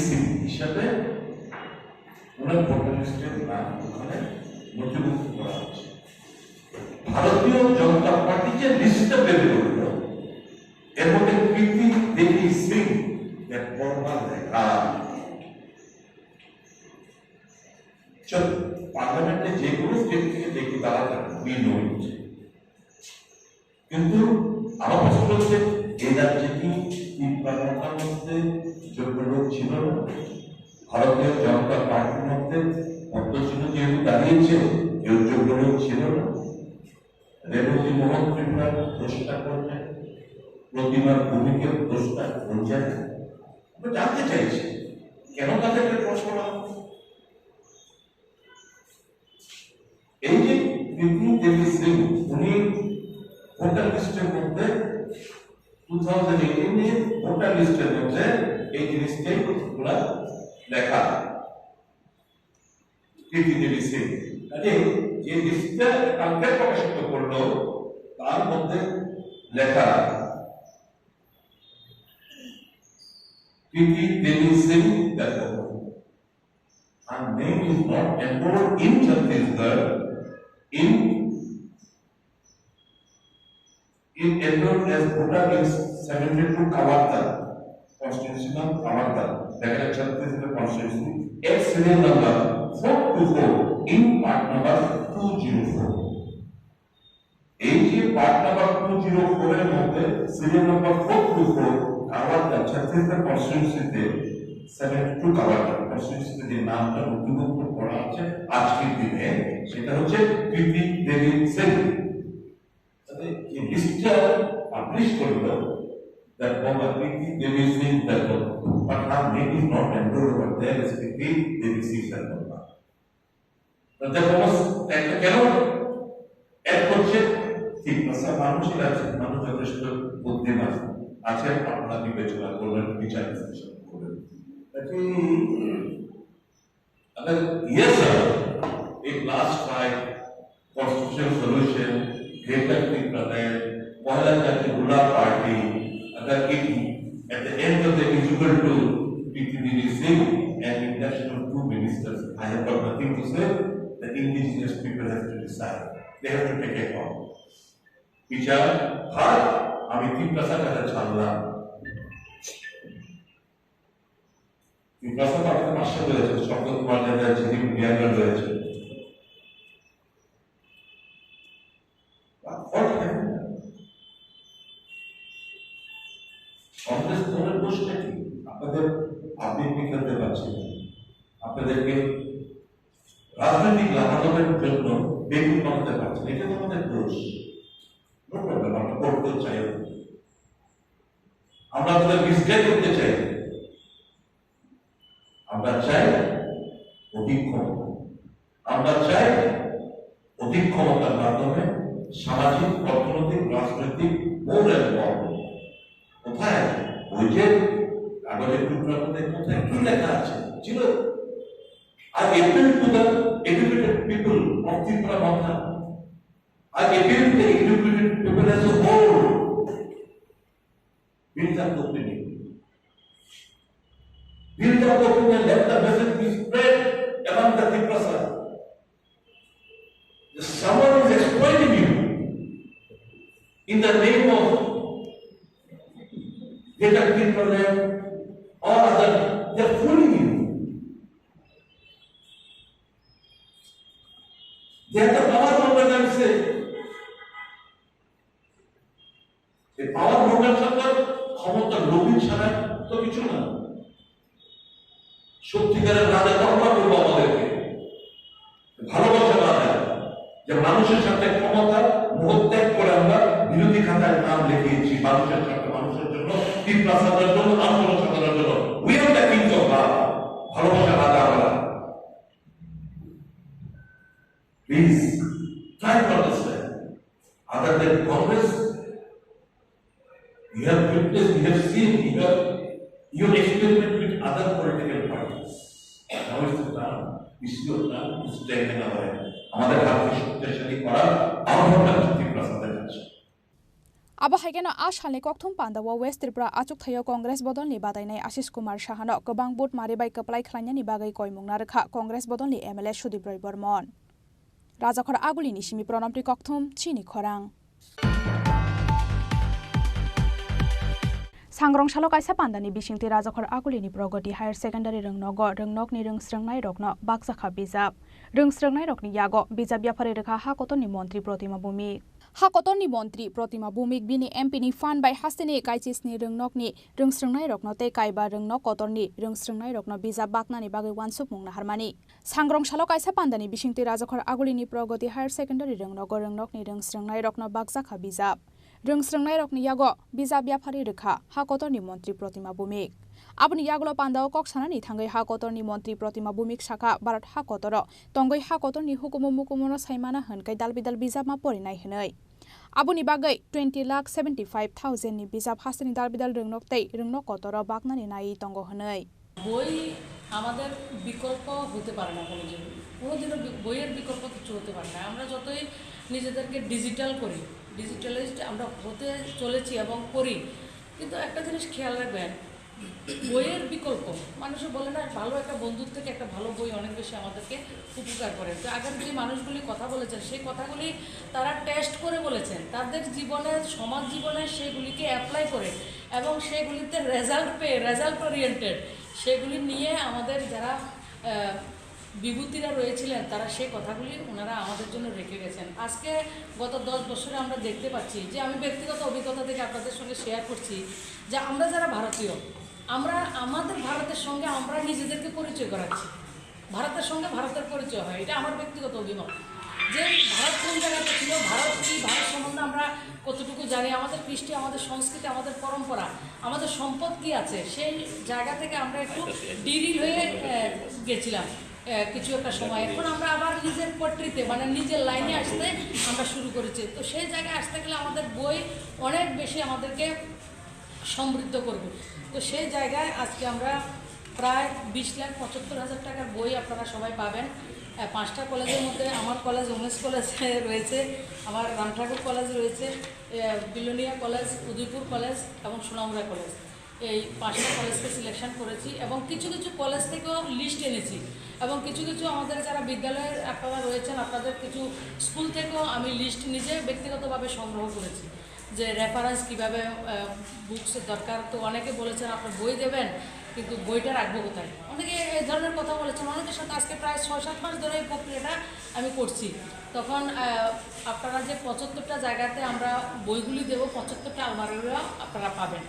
সিং হিসাবে ওনার ভোটার লিস্টের নাম ওখানে নথিভুক্ত করা হচ্ছে। ভারতীয় জনতা পার্টি যে লিস্টটা বের করল, এর মধ্যে কৃতি দেবী সিং এর বর্মা লেখা। চল পার্লামেন্টে যে কোনো স্টেট থেকে দেখি তারা হচ্ছে, কিন্তু আমার প্রশ্ন হচ্ছে এই রাজ্যে কি ত্রিপুরার মধ্যে যোগ্য লোক ছিল না? ভারতীয় জনতা পার্টির মধ্যে পদ্মচিহ্ন যেহেতু দাঁড়িয়েছে, কেউ যোগ্য লোক ছিল না? রেবতী মোহন ত্রিপুরার দোষটা করছে, প্রতিমার ভূমিকে দোষটা কোন জায়গায়? আমরা জানতে চাইছি কেন তাদেরকে প্রশ্ন করা হচ্ছে। এই যে কৃতি দেবী সিং, উনি ভোটার লিস্টের মধ্যে 2018 এর ভোটার লিস্টের মধ্যে এই জিনিসটাই ওরা লেখা কৃতি দেবী সিং। যে লিস্টটা কালকে প্রকাশিত করলো তার মধ্যে লেখা কৃতি দেবী সিং দেখো, her name is not enrolled in Chhattisgarh, in enrolled as voter list 72 Kawarta, constituency of Kawarta, that is Chhattisgarh constituency, X serial number 424 in part number 204. এই যে পার্ট নাম্বার 204 এর মধ্যে সিরিয়াল নাম্বার 424 কাওয়ারটা ছত্তিশগড় কনস্টিটিউয়েন্সিতে 72 কাওয়ারটা কনস্টিটিউয়েন্সিতে যে নামটা নথিভুক্ত করা আছে আজকের দিনে, সেটা হচ্ছে কৃতি দেবী সিং। তাহলে এই লিস্টটা পাবলিশ করলো that Baba Kriti Devi Singh Dalton, but her name is not enrolled over there as Kriti Devi Singh Dalton. একটা কেন এক হচ্ছে ঠিক আছে, মানুষই আছে, মানুষ যথেষ্ট বুদ্ধিমান আছে, আপনারা বিবেচনা করবেন, বিচার বিশ্লেষণ করবেন। अगर ये सर एक last fight constitutional solution greater प्रदेश पहला जाति रूलर पार्टी, अगर it at the end of the equal to Kriti Devi Singh and international two ministers, I have got nothing to say. The indigenous people have to decide. They have to take a call. বিচার হার আমি তিপ্রাসার কাছে ছাড়লাম। তিপ্রাসা পার্টিতে মাস্টার রয়েছে, শব্দ কুমার রয়েছে, বিয়াঙ্গন রয়েছে। কংগ্রেস দলের দোষটা কি? আপনাদের আবৃত্তি খেলতে পারছি না, আপনাদেরকে রাজনৈতিক লাভালাভের জন্য বেগুন বানাতে পারছেন, এটা তো আমাদের দোষ। আমরা করতে চাই, আমরা তাদের মিসগাইড করতে চাই। আমরা চাই অধিক ক্ষমতা, আমরা চাই অধিক ক্ষমতার মাধ্যমে সামাজিক, অর্থনৈতিক, রাজনৈতিক মোর এন্ড পাওয়ার। কোথায় ওই যে কাগজের টুকরার মধ্যে কোথায় কি লেখা আছে ছিল? I appeal to the educated people of Tripura Bangla. I appeal to the educated people as a whole. Build up the opinion. Build up the opinion. Let the message be spread among the Triprasa. Someone is exploiting you in the name of greater Tripura or other. They are fooling you. They are the power brokers, I say. The power brokers are ক্ষমতা লোভী ছাড়া তো কিছু না। সত্যিকারের রাজা তখন করবো আমাদেরকে ভালোবাসা রাজা, যে মানুষের সাথে ক্ষমতা মোহত্যাগ করে আমরা বিরোধী খাতায় নাম লিখিয়েছি, মানুষের সাথে, মানুষের জন্য, তিপ্রাসাদের জন্য, আন্দোলন সাধনের জন্য। We are the kings of love. ভালোবাসা রাজা আমরা। Please try to understand. Other than Congress, you have witnessed, you have seen, you have experimented with other political parties. Now is the time. It's your time to strengthen our hand. আমাদের হাতকে শক্তিশালী করার আহ্বান ত্রিপ্রাসাদের কাছে। Abahagena Ashhalni Kokthum Pandawa West Tripura Achuk Thayo Congress Bodolni Badainai Ashish Kumar Shahano Gobang Bot Maribai Kaplai Khlanyani Bagai Koimungna Rekha Congress Bodolni MLA Sudip Roy Bormon Rajakhor Agulini Simi Pronamti Kokthum Chini Khorang Sangrong Shalo Kaisa Pandani Bishingti Rajakhor Agulini Progoti Higher Secondary Rungnogo Rungnokni Rungsrengnai Rokno Bakjakha Bijab Rungsrengnai Rokni Yago Bijab Yapari Rekha Hakotoni Montri Protima Bumi Hakotoni Montri Protima Bumik Bini MPni Fan by Hastini Kaichisni Rungnokni Rungsrengnai Rokno Te Kaiba Rungno Kotorni Rungsrengnai Rokno Bijab Baknani Bagai Wansuk Mungna Harmani Sangrong Shalo Kaisa Pandani Bishingti Rajakhor Agulini Progoti Higher Secondary Rungnogo Rungnokni Rungsrengnai Rokno Bakjakha Bijab Rungsrengnai Rokni Yago Bijab Yapari Rekha Hakotoni Montri Protima Bumik Abuni Yagulo Pandao Koksanani Tangai Hakotorni Montri Protima Bumik Shaka Barat Hakotoro Tongai Hakotorni Hukumu Mukumono Saimana Hankai Dalbidal Bijab Ma Porinai Henai Abuni Bagai 20,75,000 ni Bijab Hasani Dalbidal Rungnok Tei Rungnok Kotoro Baknani Nai Tongo Henai বই আমাদের বিকল্প হতে পারে না কোনোদিনও বইয়ের বিকল্প কিছু হতে পারে না আমরা যতই নিজেদেরকে ডিজিটাল করি ডিজিটালাইজড আমরা হতে চলেছি এবং করি কিন্তু একটা জিনিস খেয়াল রাখবেন বইয়ের বিকল্প মানুষে বলে না ভালো একটা বন্ধুর থেকে একটা ভালো বই অনেক বেশি আমাদেরকে উপকার করে তো আগের যে মানুষগুলি কথা বলেছেন সেই কথাগুলি তারা টেস্ট করে বলেছেন তাদের জীবনে সমাজ জীবনে সেগুলিকে অ্যাপ্লাই করে এবং সেগুলিতে রেজাল্ট পেয়ে রেজাল্ট ওরিয়েন্টেড সেগুলি নিয়ে আমাদের যারা বিভূতিরা রয়েছিলেন তারা সেই কথাগুলি ওনারা আমাদের জন্য রেখে গেছেন আজকে গত 10 বছরে আমরা দেখতে পাচ্ছি যে আমি ব্যক্তিগত অভিজ্ঞতা থেকে আপনাদের সঙ্গে শেয়ার করছি যে আমরা যারা ভারতীয় আমরা আমাদের ভারতের সঙ্গে আমরা নিজেদেরকে পরিচয় করাচ্ছি ভারতের সঙ্গে ভারতের পরিচয় হয় এটা আমার ব্যক্তিগত অভিমত যে ভারত কোন জায়গাতে ছিল ভারত কি ভারত সম্বন্ধে আমরা কতটুকু জানি আমাদের কৃষ্টি আমাদের সংস্কৃতি আমাদের পরম্পরা আমাদের সম্পদ কি আছে সেই জায়গা থেকে আমরা একটু ডিরিল হয়ে গেছিলাম কিছু একটা সময় এখন আমরা আবার নিজের পট্রিতে মানে নিজের লাইনে আসতে আমরা শুরু করেছি তো সেই জায়গায় আসতে গেলে আমাদের বই অনেক বেশি আমাদেরকে সমৃদ্ধ করবে তো সেই জায়গায় আজকে আমরা প্রায় 20,75,000 টাকার বই আপনারা সবাই পাবেন 5টা কলেজের মধ্যে আমার কলেজ ওমেন্স কলেজ রয়েছে আমার রামঠাকুর কলেজ রয়েছে বিলোনিয়া কলেজ উদয়পুর কলেজ এবং সোনামুড়া কলেজ এই 5টা কলেজকে সিলেকশন করেছি এবং কিছু কিছু কলেজ থেকেও লিস্ট এনেছি এবং কিছু কিছু আমাদের যারা বিদ্যালয়ের আপনারা রয়েছেন আপনাদের কিছু স্কুল থেকেও আমি লিস্ট নিজে ব্যক্তিগতভাবে সংগ্রহ করেছি যে রেফারেন্স কীভাবে বুকসের দরকার। তো অনেকে বলেছেন আপনার বই দেবেন কিন্তু বইটা রাখবো কোথায়, অনেকে এই ধরনের কথা বলেছেন। অনেকের সাথে আজকে প্রায় 6-7 মাস ধরে এই প্রক্রিয়াটা আমি করছি। তখন আপনারা যে 75টা জায়গাতে আমরা বইগুলি দেবো 75টা আলমারিও আপনারা পাবেন।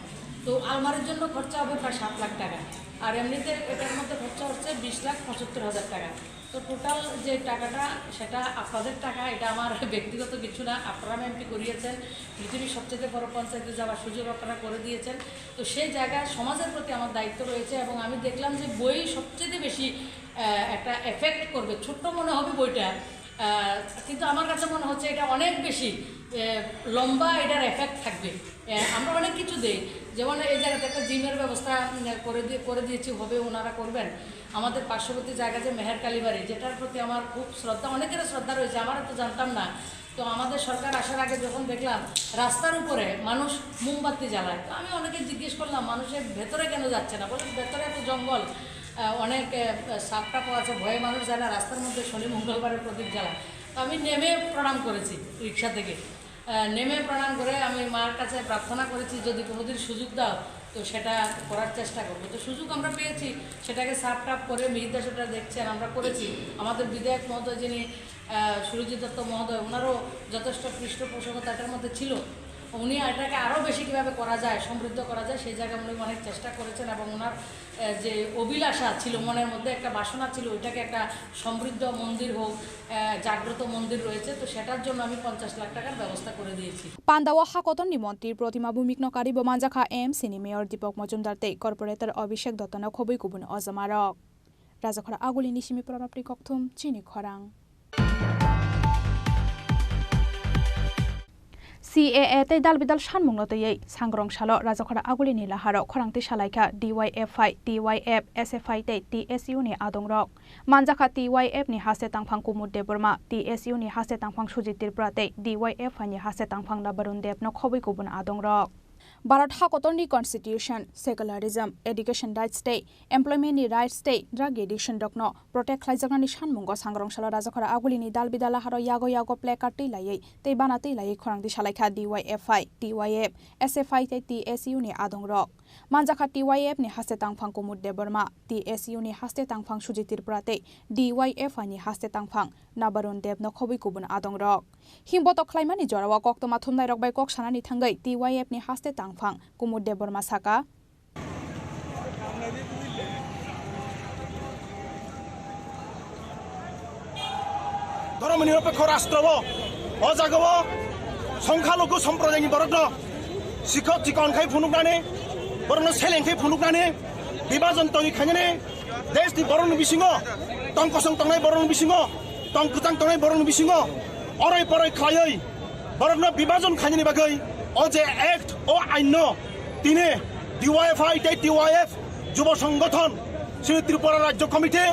তো আলমারির জন্য খরচা হবে প্রায় 7 লাখ টাকা, আর এমনিতে এটার মধ্যে খরচা হচ্ছে 20,75,000 টাকা। তো টোটাল যে টাকাটা সেটা আপনাদের টাকা, এটা আমার ব্যক্তিগত কিছু না। আপনারা এমপি করিয়েছেন, পৃথিবীর সবচেয়ে বড় পঞ্চায়েতে যাওয়ার সুযোগ আপনারা করে দিয়েছেন। তো সেই জায়গায় সমাজের প্রতি আমার দায়িত্ব রয়েছে এবং আমি দেখলাম যে বই সবচেয়ে বেশি একটা এফেক্ট করবে। ছোট্ট মনে হবে বইটা, কিন্তু আমার কাছে মনে হচ্ছে এটা অনেক বেশি লম্বা, এটার এফেক্ট থাকবে। আমরা অনেক কিছু দিই, যেমন এই জায়গাতে একটা জিমের ব্যবস্থা করে দিয়েছি, হবে ওনারা করবেন। আমাদের পার্শ্ববর্তী জায়গা যে মেহের কালীবাড়ি, যেটার প্রতি আমার খুব শ্রদ্ধা, অনেকের শ্রদ্ধা রয়েছে, আমারও তো জানতাম না। তো আমাদের সরকার আসার আগে যখন দেখলাম রাস্তার উপরে মানুষ মোমবাতি জ্বালায়, তো আমি অনেকে জিজ্ঞেস করলাম মানুষের ভেতরে কেন যাচ্ছে না, বলে ভেতরে এত জঙ্গল, অনেক সাপটা পাওয়া আছে, ভয়ে মানুষ যায় না, রাস্তার মধ্যে শনি মঙ্গলবারের প্রদীপ জ্বালায়। তো আমি নেমে প্রণাম করেছি, রিক্সা থেকে নেমে প্রণাম করে আমি মার কাছে প্রার্থনা করেছি যদি কোনোদিন সুযোগ দাও তো সেটা করার চেষ্টা করবো। তো সুযোগ আমরা পেয়েছি, সেটাকে সাপ টাপ করে মিহিদাসটা দেখছেন আমরা করেছি। আমাদের বিধায়ক মহোদয় যিনি সুরজিৎ দত্ত মহোদয়, ওনারও যথেষ্ট পৃষ্ঠপোষকতা এটার মধ্যে ছিল। উনি এটাকে আরও বেশি কীভাবে করা যায়, সমৃদ্ধ করা যায়, সেই জায়গায় উনি অনেক চেষ্টা করেছেন এবং ওনার যে অভিলাষা ছিল, মনের মধ্যে একটা বাসনা ছিল, ওইটাকে একটা সমৃদ্ধ মন্দির হোক, জাগ্রত মন্দির রয়েছে, তো সেটার জন্য আমি 50 লাখ টাকার ব্যবস্থা করে দিয়েছি। পান্দাওয়া হাকতন নিমন্ত্রী প্রতিমা ভূমিকনকারী বমানজাখা এমসিনি মেয়র দীপক মজুমদার তে কর্পোরেটর অভিষেক দত্তন খবৈ গুবুন অজমারক রাজাখরা আগুলি নিশিমি প্ররাপ্রি কক্থম চিনি খরাং। CAA tei dalbidal sanmung lotei sangrong salo rajakhara aguli ni laharo khorangti salaikha DYFI TYF SFI tei TSU ni adongrok manjakha TYF ni hase tangphang kumud deborma TSU ni hase tangphang sujitir prate DYFI ni hase tangphang labarun deb no khoboi kubun adongrok Bharat Hakotoni Constitution, Secularism, Education Rights Day, Employment Rights Day, Drug Addiction Dokno, Protect Klaijagnani Sanmungo Sangrong Sala Rajakhara Agulini Dalbidala Haro Yago Placard Tilai, Te Banati Lai Khorangdi Salaikha DYFI, TYF, SFI te TSU ni Adongrok. Manjakha TYF ni haste tangphang kumud deborma, TSU ni haste tangphang sujitir prate, DYFI ni haste tangphang nabarun deb no khoboi kubun adongrok. Himboto khlaimani jorawa koktoma thumnai rokbai kok sanani thangai TYF ni haste tangphang kumud deborma saka ধর্মনিরপেক্ষ রাষ্ট্র অজাগব সংখ্যালঘু সম্প্রদায়নি বরগ্ন শিক্ষক চিকনখাই ফুনুকনানে বরং সেলেংখাই ফুনুকনানে বিভাজন তৈখানে দেশনি বরং বিসিङ টংকসং টংনাই বরং বিসিङ টংকুচাং টংনাই বরং বিসিङ অরই পরই খায়ই বরং বিভাজন খাইনি বাগৈ ও যে অ্যাক্ট ও আইন তিনি DYFI TYF যুব সংগঠন শ্রী ত্রিপুরা রাজ্য কমিটি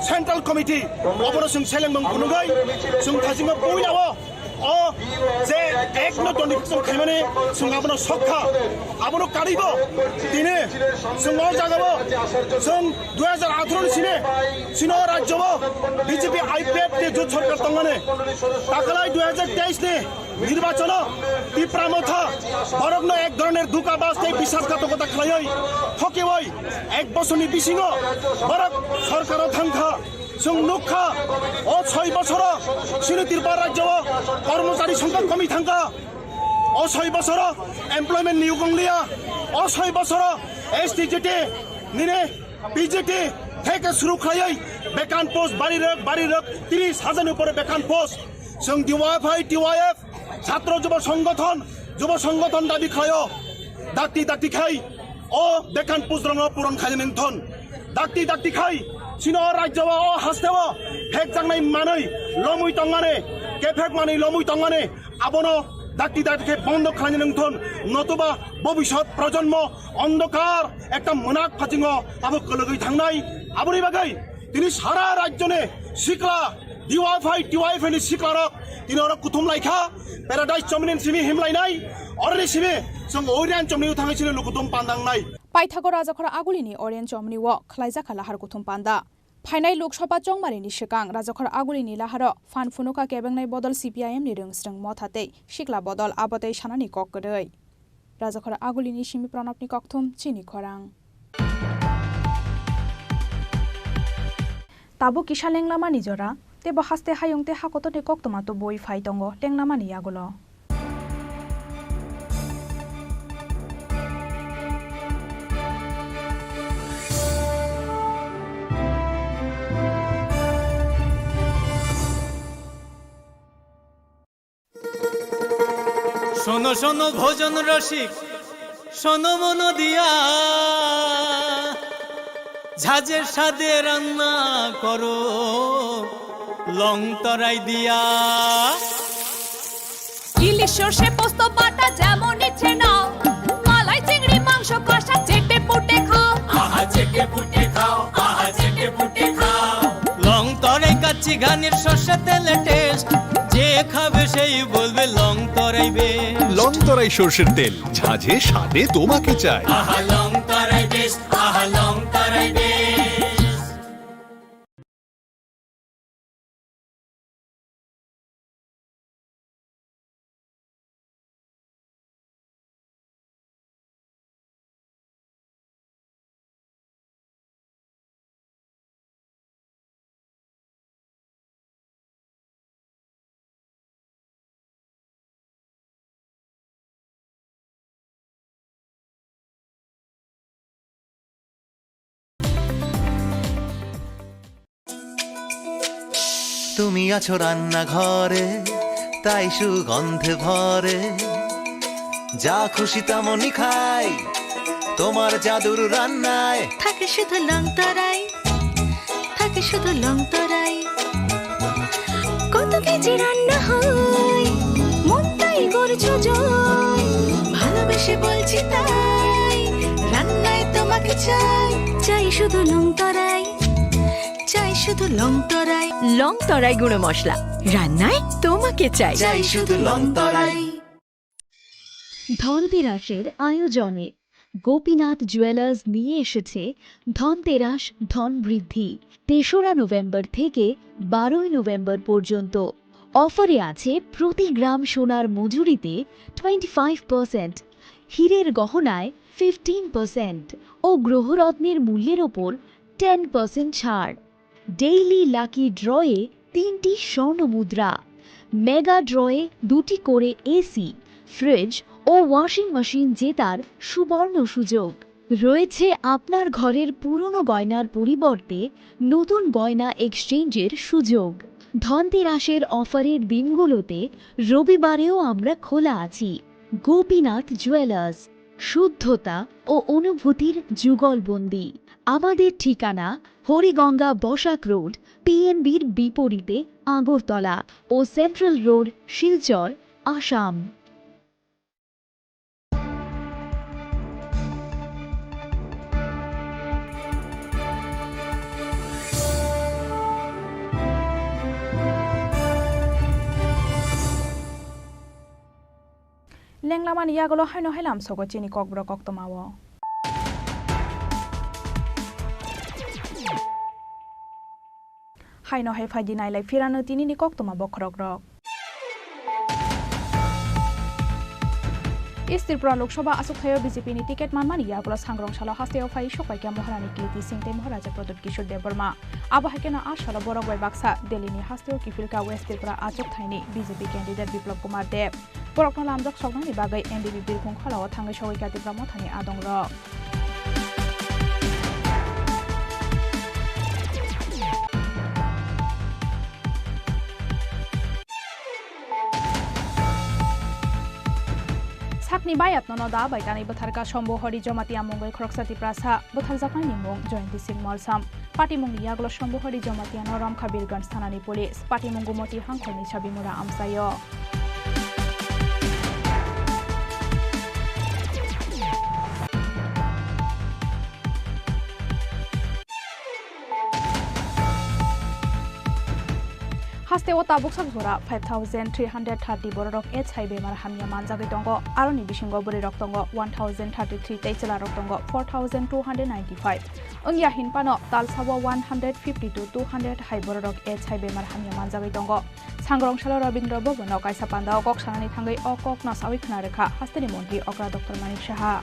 সেন্ট্রাল কমিটি অপারেশন সেলেংমং খুনুগৈ जों थाजिमा बयनाबो ओ जे एक नोटिफिकेशन खायमाने जों आबनो सखा आबनो कारिबो दिने जों न जागाबो जों 2018 सिने सिनो राज्यबो बीजेपी आईपीएफ के जो सरकार तंगाने ताकलाय 2023 ने নির্বাচন তীব্রামথা বরগ্ন এক ধরনের দুকাবাস এই বিশ্বাসঘাতকতা খালাই হকিবই এক বছরনি বিসিङ বরক সরকার থাঙ্খা जों नुखा ओ 6 বছর सिनो त्रिपुरा राज्य कर्मचारी संख्या कमी थांखा ओ 6 বছর एमप्लॉयमेंट नियुगंलिया ओ 6 বছর एसटीजेटी निने बीजेटी থেকে শুরু খাই বেকান পোস্ট বাড়ি রক 30,000 উপরে বেকান পোস্ট जों DYFI TYF ছাত্র যুব সংগঠন দাবি খায় দাক্তি খাই ও বেকান পোস্ট রং পূরণ খাই নিংথন দাক্তি খাই সিনো রাজ্য ও হাসতেও ফেক জাংনাই মাनै লমুই তংগানে কে ফেক মাनै লমুই তংগানে আবনো দাক্তি বন্ধ খাই নিংথন নতুবা ভবিষ্যৎ প্রজন্ম অন্ধকার একটা মনাক ফাজিङ আবো কলগৈ থাংনাই আবনি বাগৈ তিনি সারা রাজ্যনে শিকলা DYFI TYF नि सिक्लारक तिनीहरु कुथुम लाइखा पेराडाइस चमनिन सिमी हिमलाइनाय अरनि सिमी जों ओरियान चमनि थाङै सिनो लुकुतुम पान्दांनाय पाइथागो राजाखर आगुलिनी अरेन्ज अमनिव खलाइजाखा लाहार गुथुम पान्दा फाइनाय लोकसभा चंमारिनि सिगां राजाखर आगुलिनि लाहार फान फुनुका केबेंनाय बदल CPIM नि रोंस्रों मथाते सिक्ला बदल आबदै सानानि ककगदै राजाखर आगुलिनि सिमि प्रणबनि ककथुम चिनि खरां ताबु किसा लेंलामा निजरा ते बहास्ते हायुंते हाकतते कक्तमा तो बय फाइ दङ लेंलामा नि आगुल শোনো শোনো ভোজন রসিক শোনো মন দিয়া ঝাঁঝের স্বাদে রান্না করো লং তরাই দিয়া ইলিশ সর্ষে পোস্ত বাটা যেমন ইচ্ছে নাও মালাই চিংড়ি মাংস কষা চেটে পুটে খাও আহা চেটে পুটে খাও আহা চেটে পুটে খাও লং তরাই কাচ্চি ঘানির সর্ষে তেলে টেস্ট যে খাবে সেই বলবে লং তরাইবে লং তরাই সর্ষের তেল ঝাঁঝে স্বাদে তোমাকে চাই আহা লং তরাই বেশ আহা লং তরাই বেশ তুমি আছো রান্না ঘরে তাই সুগন্ধে ভরে যা খুশি তেমনই খাই তোমার জাদুর রান্নায় থাকে শুধু লং তরাই থাকে শুধু লং তরাই কত কেজি রান্না হয় মন তাই করছো জয় ভালোবেসে বলছি তাই রান্নায় তোমাকে চাই চাই শুধু লং তরাই চাই শুধু লং তরাই লং তরাই গুঁড়ো মশলা রান্নায় তোমাকে চাই চাই শুধু লং তরাই ধনতেরাসের আয়োজনে গোপীনাথ জুয়েলার্স নিয়ে এসেছে ধনতেরাস ধন বৃদ্ধি ৩রা নভেম্বর থেকে ১২ই নভেম্বর পর্যন্ত অফারে আছে প্রতি গ্রাম সোনার মজুরিতে 25%, হীরের গহনায় 15% ও গ্রহরত্নের মূল্যের ওপর 10% ছাড়। ডেইলি লাকি ড্রয়ে 3টি স্বর্ণ মুদ্রা, মেগা ড্রয়ে 2টি করে এসি, ফ্রিজ ও ওয়াশিং মেশিন জেতার সুবর্ণ সুযোগ রয়েছে। আপনার ঘরের পুরনো গয়নার পরিবর্তে নতুন গয়না এক্সচেঞ্জের সুযোগ। ধনতেরাসের অফারের দিনগুলোতে রবিবারেও আমরা খোলা আছি। গোপীনাথ জুয়েলার্স, শুদ্ধতা ও অনুভূতির যুগলবন্দি। আমাদের ঠিকানা হরিগঙ্গা বসাক রোড, PNBর বিপরীতে আগরতলা ও সেন্ট্রাল রোড, শিলচর, আসাম। লেংলামান ইয়াগলো হাইনো হাইলাম সগো চিনি ককব্র কক্তমাও হাইনো হাই ফাইদি নাইলাই ফিরানো তিনিনি কক্তমা বখরক রক ইস ত্রিপুরা লোকসভা আসুকথায় বিজেপিনি টিকেট মানমানি ইয়াগলো সাংগ্রংশালা হাস্তেও ফাই সকাইকা মহারানী কীর্তি সিংতে মহারাজা প্রদুত কিশোর দেববর্মা আবহাকেনা আশালা বড় by Baksa দিল্লিনি হাস্তেও কিফিলকা West Tripura আসুকথাইনি BJP candidate Biplab Kumar Deb বরকনা লামজক সগনানি বাগै NDP বিরভূম খলাও থাঙ্গै সকাইকা Tripura মথানি আদং রক sakni bayat nono da baitani botharka sombo hori jomatia mongoi khroksati prasa bothar jakani mong jointi sing molsam party mong yaglo sombo hori jomatia noram khabirganj thanani police party mongumoti hangkhoni sabimura amsayo haste o tabuk sak jora 5330 borok HI bemar hamya manjagui tongo aroni bisingo bori rok tongo 1033 teichala rok tongo 4295 ongya hinpano talsabo 150 to 200 hai borok HI bemar hamya manjagui tongo sangrong shala Rabindra Bhobono kaisa pandao kok sanani thangai o kok na sawi khna rekha hasteni mantri okra Dr. Manik Saha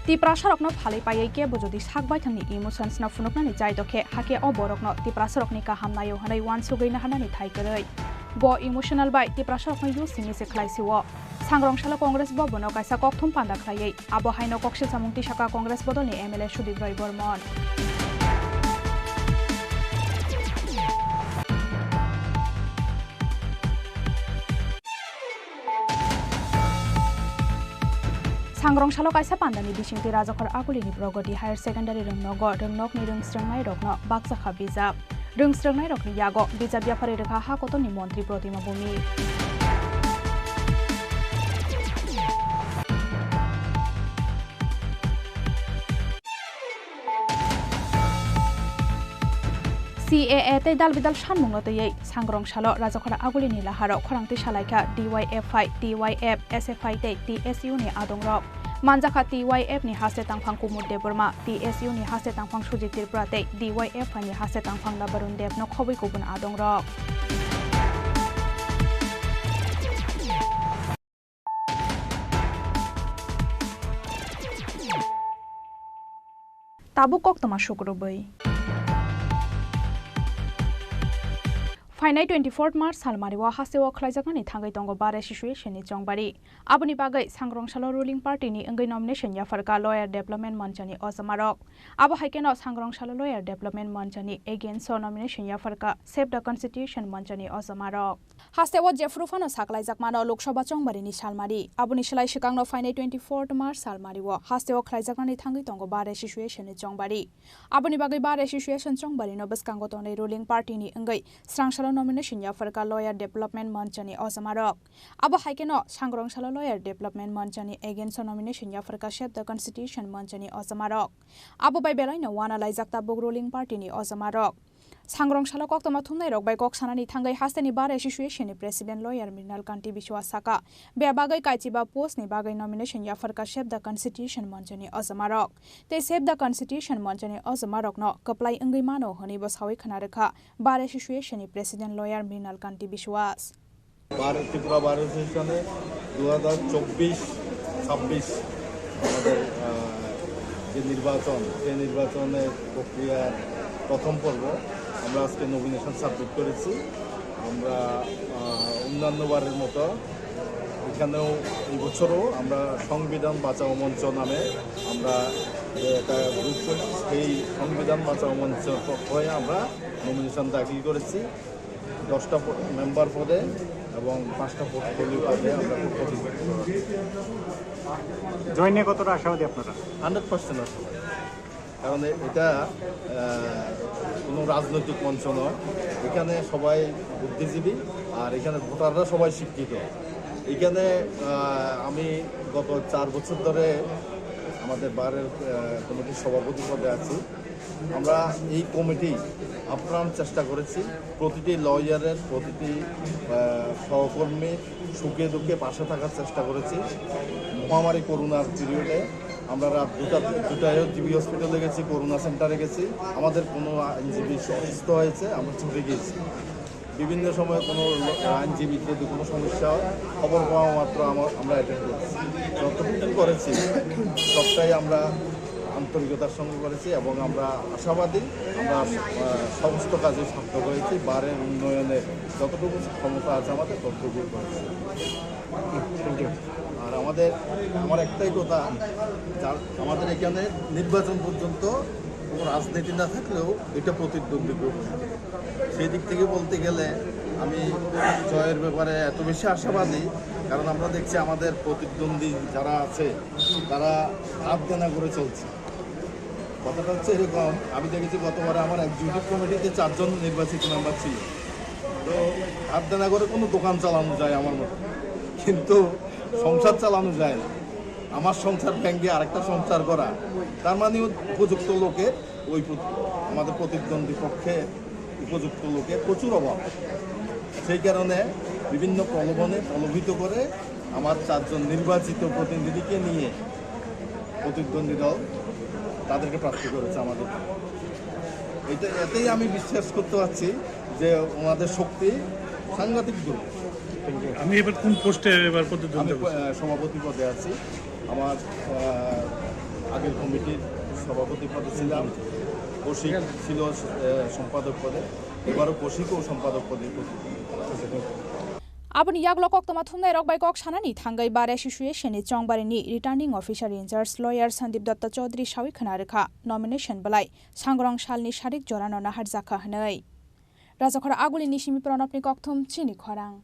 Tiprasarokno phalai payai ke bojodi sakbai thangni emotions na funuknani jai dokhe hake o borokno tiprasarokni ka hamnayo hanai wan sugai na hanani thai koroi bo emotional bai tiprasarokno yu simi se khlaisiwo sangrong shala congress bo bono kaisa kokthum panda khlaiei abo haino kokse samungti saka congress bodolni MLA Sudip Rai Bormon Sangrong salo kaisa pandani bisingti rajakor agulini progoti higher secondary rungnogo rungnokni rungsrangnai rokno baksa kha bijab rungsrangnai rokni yago bijab byapari rekha ha kotoni mantri Protima Bhumi CAA tei dalbidal sanmungno tei sangrong salo rajakora agulini laharo khorangti salaikha DYFI DYF SFI tei TSU ni adongrok manjakha TYF ni haste tangphang Kumud Deborma TSU ni haste tangphang Sujit Tripura tei DYFI ni haste tangphang Barun Dev no khoboi kubun adongrok tabukok toma shukruboi Finai 24 March salmariwa hasewa khlaijaknani thangai tongo bare situation ni chongbari aboni bagai sangrong salo ruling party ni engai nomination ya farka lawyer development manchani osamarok abo haikeno sangrong salo lawyer development manchani again so nomination ya farka save the constitution manchani osamarok hasewa jefrufano saklaijakmano lok sabha chongbari ni salmari aboni slai sikangno Finai 24 March salmariwa hasewa khlaijaknani thangai tongo bare situation ni chongbari aboni bagai bare situation chongbari no baskango tonai ruling party ni engai srang nomination ya farka lawyer development manchani osamarok abo haikeno sangrong salo lawyer development manchani again so nomination ya farka save the constitution manchani osamarok abo bai belai no wana laijakta bog ruling party ni osamarok sangrong salo kok toma thumnai rok bai kok sanani thangai hasteni bar association ni president lawyer Mrinal Kanti Biswas Saka be bagai kaichiba post ni bagai nomination ya farka save the constitution manchani osamarok te save the constitution manchani osamarok no kaplai engai mano hani basawi khana rekha bar association ni president lawyer Mrinal Kanti Biswas bar Tripura bar association 2024-26 আমাদের যে নির্বাচন সেই নির্বাচনের প্রক্রিয়ার প্রথম পর্ব আমরা আজকে নমিনেশন সাবমিট করেছি আমরা অন্যান্যবারের মতো এখানেও এই বছরও আমরা সংবিধান বাঁচাও মঞ্চ নামে আমরা যে একটা গ্রুপ করেছি সেই সংবিধান বাঁচাও মঞ্চ হয়ে আমরা নমিনেশন দাখিল করেছি 10টা মেম্বার পদে এবং 5টা পোর্টফোলিও পদে আমরা প্রতিদ্বন্দ্বিতা করছি জয় নিয়ে কতটা আশাবাদী আপনারা 100% আশাবাদী কারণ এটা কোনো রাজনৈতিক মঞ্চ নয় এখানে সবাই বুদ্ধিজীবী আর এখানে ভোটাররা সবাই শিক্ষিত এখানে আমি গত 4 বছর ধরে আমাদের বারের কমিটির সভাপতি পদে আছি আমরা এই কমিটি আপ্রাণ চেষ্টা করেছি প্রতিটি লয়ারের প্রতিটি সহকর্মী সুখে দুঃখে পাশে থাকার চেষ্টা করেছি মহামারী করোনার পিরিয়ডে আমরা রাত দুটায় জিবি হসপিটালে গেছি করোনা সেন্টারে গেছি আমাদের কোনো আইনজীবী অসুস্থ হয়েছে আমরা ছুটে গিয়েছি বিভিন্ন সময়ে কোনো আইনজীবীর যদি কোনো সমস্যা হয় খবর পাওয়া মাত্র আমরা অ্যাটেন্ড করেছি যতটুকু করেছি সবটাই আমরা আন্তরিকতার সঙ্গে করেছি এবং আমরা আশাবাদী আমরা সমস্ত কাজে সার্থক হয়েছি বারের উন্নয়নে যতটুকু ক্ষমতা আছে আমাদের ততটুকু করেছি আর আমার একটাই কথা আমাদের এখানে নির্বাচন পর্যন্ত কোনো রাজনীতি না থাকলেও এটা প্রতিদ্বন্দ্বী গ্রুপ সেই দিক থেকে বলতে গেলে আমি জয়ের ব্যাপারে এত বেশি আশাবাদী কারণ আমরা দেখছি আমাদের প্রতিদ্বন্দ্বী যারা আছে তারা হাত দেনা করে চলছে কথাটা হচ্ছে এরকম আমি দেখেছি গতবারে আমার এক্সিকিউটিভ কমিটিতে 4 জন নির্বাচিত মেম্বার ছিল তো হাত দেনা করে কোনো দোকান চালানো যায় আমার মতো কিন্তু সংসার চালানো যায় না। আমার সংসার ভেঙে আরেকটা সংসার করা, তার মানে উপযুক্ত লোকের আমাদের প্রতিদ্বন্দ্বী পক্ষে উপযুক্ত লোকের প্রচুর অভাব। সেই কারণে বিভিন্ন প্রলোভনে প্রলোভিত করে আমার 4 জন নির্বাচিত প্রতিনিধিকে নিয়ে প্রতিদ্বন্দ্বী দল তাদেরকে প্রার্থী করেছে আমাদের। এতেই আমি বিশ্বাস করতে পারছি যে ওনাদের শক্তি সাংঘাতিক দূর। আমি এবার কোন পোস্টে এবার প্রতিদ্বন্দ্বী? আমি সভাপতি পদে আছি। আমার আগের কমিটির সভাপতি পদে ছিলাম, কৌশিক ছিল সম্পাদক পদে, এবারও কৌশিক ও সম্পাদক পদে Abani yaglok oktoma thumnai rok bai kok sanani thangai bar association ni chongbari ni returning officer in-charge lawyer Sandip Datta Chaudhary Shawi Khanarikha nomination balai sangrong shalni sharik jorano nahar jakha hanai Rajakhara aguli nishimi pranapni kokthum chini khorang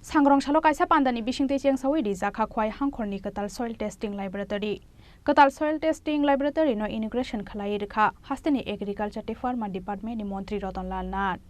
Sangrong shalo kaisa pandani bisingte cheng sawi ri jakha khwai hangkhorni katal soil testing laboratory Katal soil testing laboratory no inauguration khalai rekha hasteni agriculture te farmer department ni montri Ratanlal Nath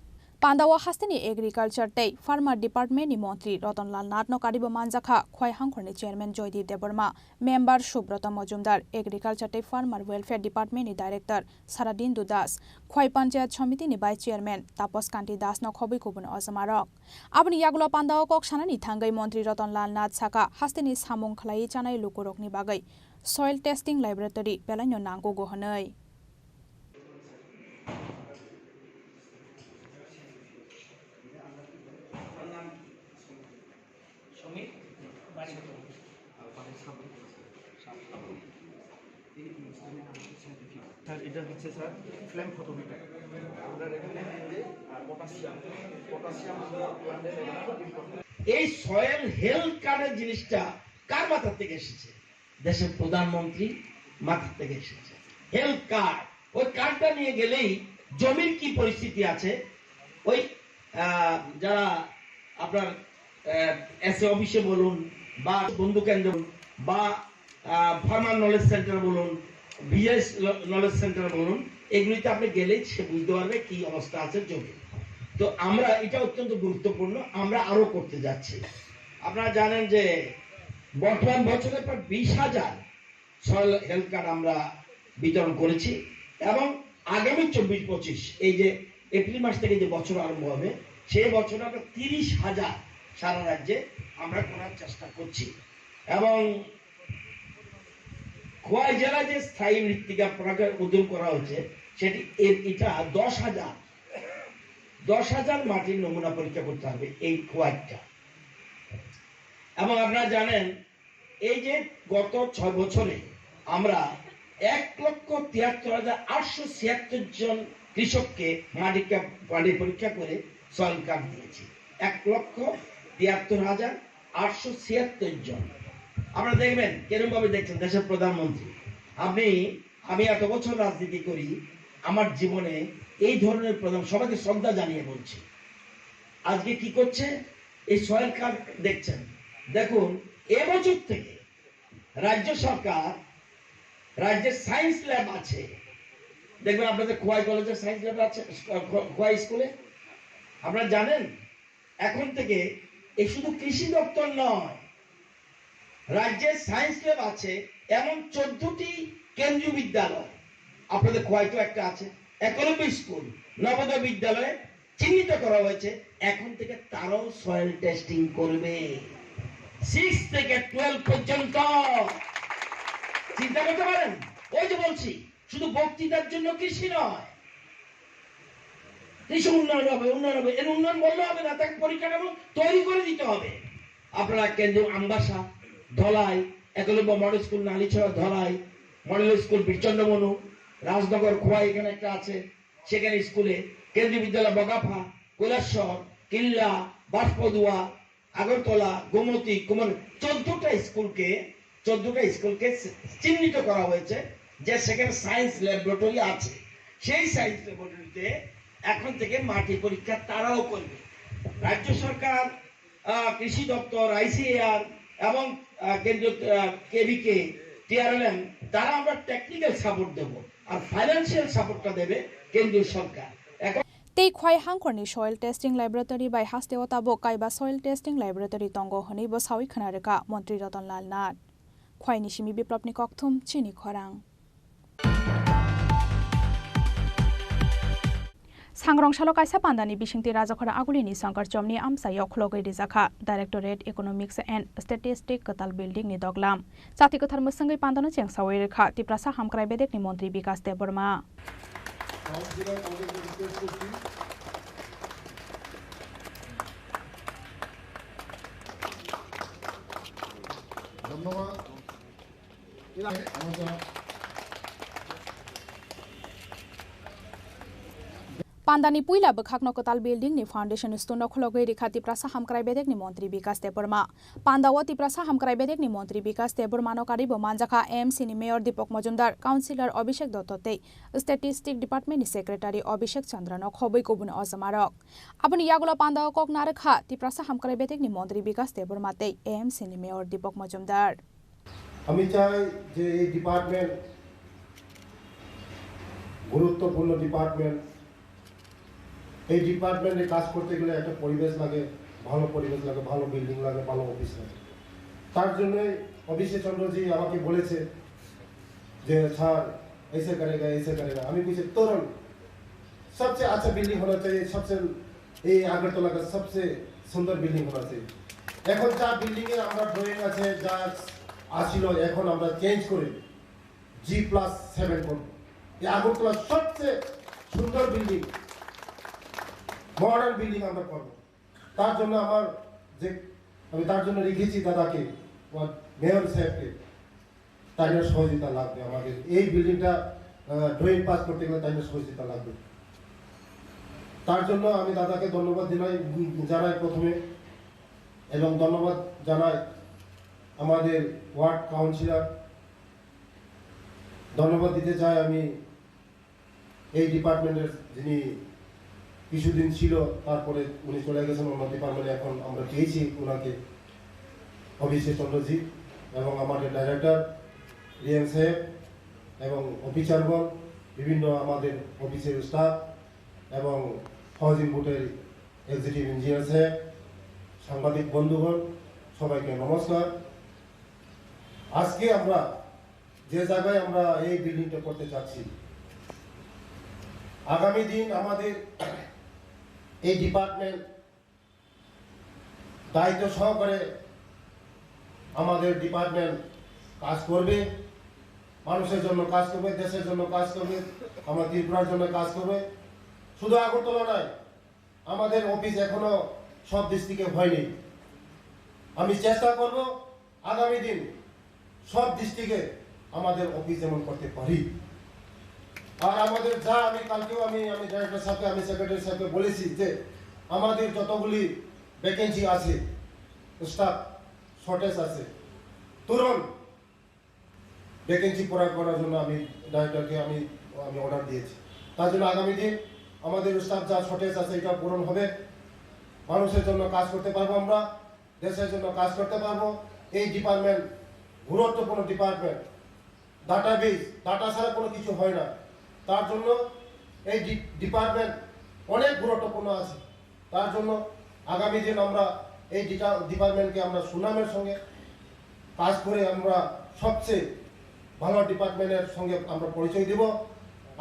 Pandawa hasteni agriculture te farmer department ni montri Ratanlal Nath no karibo manjakha khwai hangkhorni chairman Joydeep Deborma member Subrata Majumdar agriculture te farmer welfare department ni director Saradin Das khwai panchayat samiti ni vice chairman Tapos Kanti Das no khobai kubun asamarok Abni yaglo Pandawa kok sanani thangai montri Ratanlal Nath saka hasteni samung khalai chanai lukurok ni bagai Soil testing laboratory pelanyo nanggo go hanai sir এটা হচ্ছে স্যার ফ্লেম ফটোমিটার আমরা পটাশিয়াম এই সয়েল হেলথ কার্ডের জিনিসটা কার মাথা থেকে এসেছে দেশের প্রধানমন্ত্রী মাথা থেকে এসেছে হেলথ কার্ড ওই কার্ডটা নিয়ে গেলেই জমির কি পরিস্থিতি আছে ওই যারা আপনার এসএ অফিসে বলুন বা বন্ধু কেন্দ্র বা ফার্মার নলেজ সেন্টার বলুন বিএস নলেজ সেন্টার বলুন এগুলিতে আপনি গেলেই সে বুঝতে পারবে কি অবস্থা আছে জমি তো আমরা এটা অত্যন্ত গুরুত্বপূর্ণ আমরা আরো করতে যাচ্ছি আপনারা জানেন যে বর্তমান বছরে প্রায় 20,000 সয়েল হেলথ কার্ড আমরা বিতরণ করেছি এবং আগামী 24-25 এই যে এপ্রিল মাস থেকে যে বছর আরম্ভ হবে সেই বছরে আমরা 30,000 সারা রাজ্যে আমরা করার চেষ্টা করছি এবং খোয়াই জেলা যে স্থায়ী মৃত্তিকা উদ্যোগ করা হয়েছে সেটি এটা 10,000 মাটির নমুনা পরীক্ষা করতে হবে এই খোয়াইটা এবং আপনারা জানেন এই যে গত 6 বছরে আমরা 1,73,876 জন কৃষককে মাটি পরীক্ষা করে সয়েল কার্ড দিয়েছি 1,73,876 জন আপনারা দেখবেন কিরকম ভাবে দেখছেন দেশের প্রধানমন্ত্রী আমি এত বছর রাজনীতি করি আমার জীবনে এই ধরনের প্রধান সবাইকে শ্রদ্ধা জানিয়ে বলছি আজকে কি করছে এই সয়েল কার্ড দেখছেন দেখুন এবছর থেকে রাজ্য সরকার রাজ্যের সায়েন্স ল্যাব আছে দেখবেন আপনাদের খোয়াই কলেজের সায়েন্স ল্যাব আছে খোয়াই স্কুলে আপনারা জানেন এখন থেকে এই শুধু কৃষি দপ্তর নয় রাজ্যের সায়েন্স ল্যাব আছে এমন 14টি কেন্দ্রীয় বিদ্যালয় আপনাদের খোয়াইতে একটা আছে একলব্য স্কুল নবোদয় বিদ্যালয়ে চিহ্নিত করা হয়েছে এখন থেকে তারাও সয়েল টেস্টিং করবে 6 থেকে 12 পর্যন্ত চিন্তা করতে পারেন ওই যে বলছি শুধু বক্তৃতার জন্য কৃষি নয় কৃষি উন্নয়ন হবে এর উন্নয়ন বললে হবে না তাকে পরিকাঠামো তৈরি করে দিতে হবে আপনারা কেন্দ্র Ambassa Dhalai Eklavya model school Nalichhara Dhalai model school Birchandramanu Rajnagar Khowai এখানে একটা আছে সেখানে স্কুলে কেন্দ্রীয় বিদ্যালয় বগাফা কৈলাসর কিল্লা বাঁশপদুয়া আগরতলা গোমতী কুমার 14টা স্কুলকে চিহ্নিত করা হয়েছে যে সেখানে সায়েন্স ল্যাবরেটরি আছে সেই সায়েন্স ল্যাবরেটরিতে এখন থেকে মাটি পরীক্ষা তারাও করবে রাজ্য সরকার কৃষি দপ্তর আইসিএআর এবং কেন্দ্রীয় কেভিকে টিআরএলএম তারা আমরা টেকনিক্যাল সাপোর্ট দেব আর ফাইন্যান্সিয়াল সাপোর্টটা দেবে কেন্দ্রীয় সরকার tei khwai hangkhorni soil testing laboratory by hasteo tabo kaiba soil testing laboratory tongo honi bo sawi khanareka Montri Ratan Lal Nath khwai ni simi biplopni kokthum chini khorang Sangrong Shalo Kaisa Pandani Bishingti Rajakhora Agulini Sankar Chomni Amsa Yokhlogai Rizakha Directorate Economics and Statistics Katal Building ni Doglam Sati Kathar Musangai Pandana Chengsawai Rekha Tiprasa Hamkrai Bedek ni Montri Bikas Deborma Pandani Puila Bakhakno Katal Building ni Foundation Stone Khologai Rekha Tiprasa Hamkrai Bedek ni Montri Bikas Deborma Pandawa Tiprasa Hamkrai Bedek ni Montri Bikas Deborma no Karibo Manjaka MC ni Mayor Deepak Majumdar Councillor Abhishek Dottote Statistics Department ni Secretary Abhishek Chandra no Khobai Kobun Ozamarok Abuni Yagula Pandawa Kok Narekha Tiprasa Hamkrai Bedek ni Montri Bikas Deborma te MC ni Mayor Deepak Majumdar আমি চাই যে এই ডিপার্টমেন্ট গুরুত্বপূর্ণ ডিপার্টমেন্ট এই ডিপার্টমেন্টে কাজ করতে গেলে একটা পরিবেশ লাগে ভালো পরিবেশ লাগে ভালো বিল্ডিং লাগে ভালো অফিস লাগে তার জন্য অভিষেক চন্দ্রজি আমাকে বলেছে যে স্যার ऐसे करेगा আমি বলছি তরুণ सबसे अच्छा बिल्डिंग होना चाहिए सबसे এই আগরতলা का सबसे সুন্দর বিল্ডিং होना चाहिए এখন যা বিল্ডিং এর আমরা ড্রয়িং আছে যা আসিল এখন আমরা চেঞ্জ করে G+7 করব এই আগরতলা সবচেয়ে সুন্দর বিল্ডিং মডার্ন বিল্ডিং আমরা করব তার জন্য আমার যে আমি তার জন্য রেখেছি দাদাকে মেয়র সাহেবকে তাইনের সহযোগিতা লাগবে আমাদের এই বিল্ডিংটা ড্রয়িং পাস করতে গেলে তাইনের সহযোগিতা লাগবে তার জন্য আমি দাদাকে ধন্যবাদ জানাই প্রথমে এবং ধন্যবাদ জানাই আমাদের ওয়ার্ড কাউন্সিলর ধন্যবাদ দিতে চাই আমি এই ডিপার্টমেন্টের যিনি কিছুদিন ছিল তারপরে উনি চলে গেছেন অন্য ডিপার্টমেন্টে এখন আমরা পেয়েছি ওনাকে অভিষেক চন্দ্রজি এবং আমাদের ডাইরেক্টর রিয়ান সাহেব এবং অফিসারগণ বিভিন্ন আমাদের অফিসের স্টাফ এবং হাউজিং বোর্ডের এক্সিকিউটিভ ইঞ্জিনিয়ার সাহেব সাংবাদিক বন্ধুগণ সবাইকে নমস্কার আজকে আমরা যে জায়গায় আমরা এই বিল্ডিংটা করতে যাচ্ছি আগামী দিন আমাদের এই ডিপার্টমেন্ট দায়িত্ব সহকারে আমাদের ডিপার্টমেন্ট কাজ করবে মানুষের জন্য কাজ করবে দেশের জন্য কাজ করবে আমার ত্রিপুরার জন্য কাজ করবে শুধু আগরতলা নয় আমাদের অফিস এখনো সব ডিস্ট্রিক্টে হয়নি আমি চেষ্টা করব আগামী দিন সব ডিস্ট্রিক্টে আমাদের অফিস যেমন করতে পারি আর আমাদের যা আমি কালকেও আমি ডাইরেক্টর সাহেবকে আমি সেক্রেটারি সাহেবকে বলেছি যে আমাদের যতগুলি ভ্যাকেন্সি আছে স্টাফ শর্টেজ আছে তুরন্ত ভ্যাকেন্সি পূরণ করার জন্য আমি ডাইরেক্টরকে আমি অর্ডার দিয়েছি তার জন্য আগামী দিন আমাদের স্টাফ যা শর্টেজ আছে এটা পূরণ হবে মানুষের জন্য কাজ করতে পারবো আমরা দেশের জন্য কাজ করতে পারবো এই ডিপার্টমেন্ট গুরুত্বপূর্ণ ডিপার্টমেন্ট ডাটাবেস ডাটা ছাড়া কোনো কিছু হয় না তার জন্য এই ডিপার্টমেন্ট অনেক গুরুত্বপূর্ণ আছে তার জন্য আগামী দিন আমরা এই ডিপার্টমেন্টকে আমরা সুনামের সঙ্গে কাজ করে আমরা সবচেয়ে ভালো ডিপার্টমেন্টের সঙ্গে আমরা পরিচয় দেব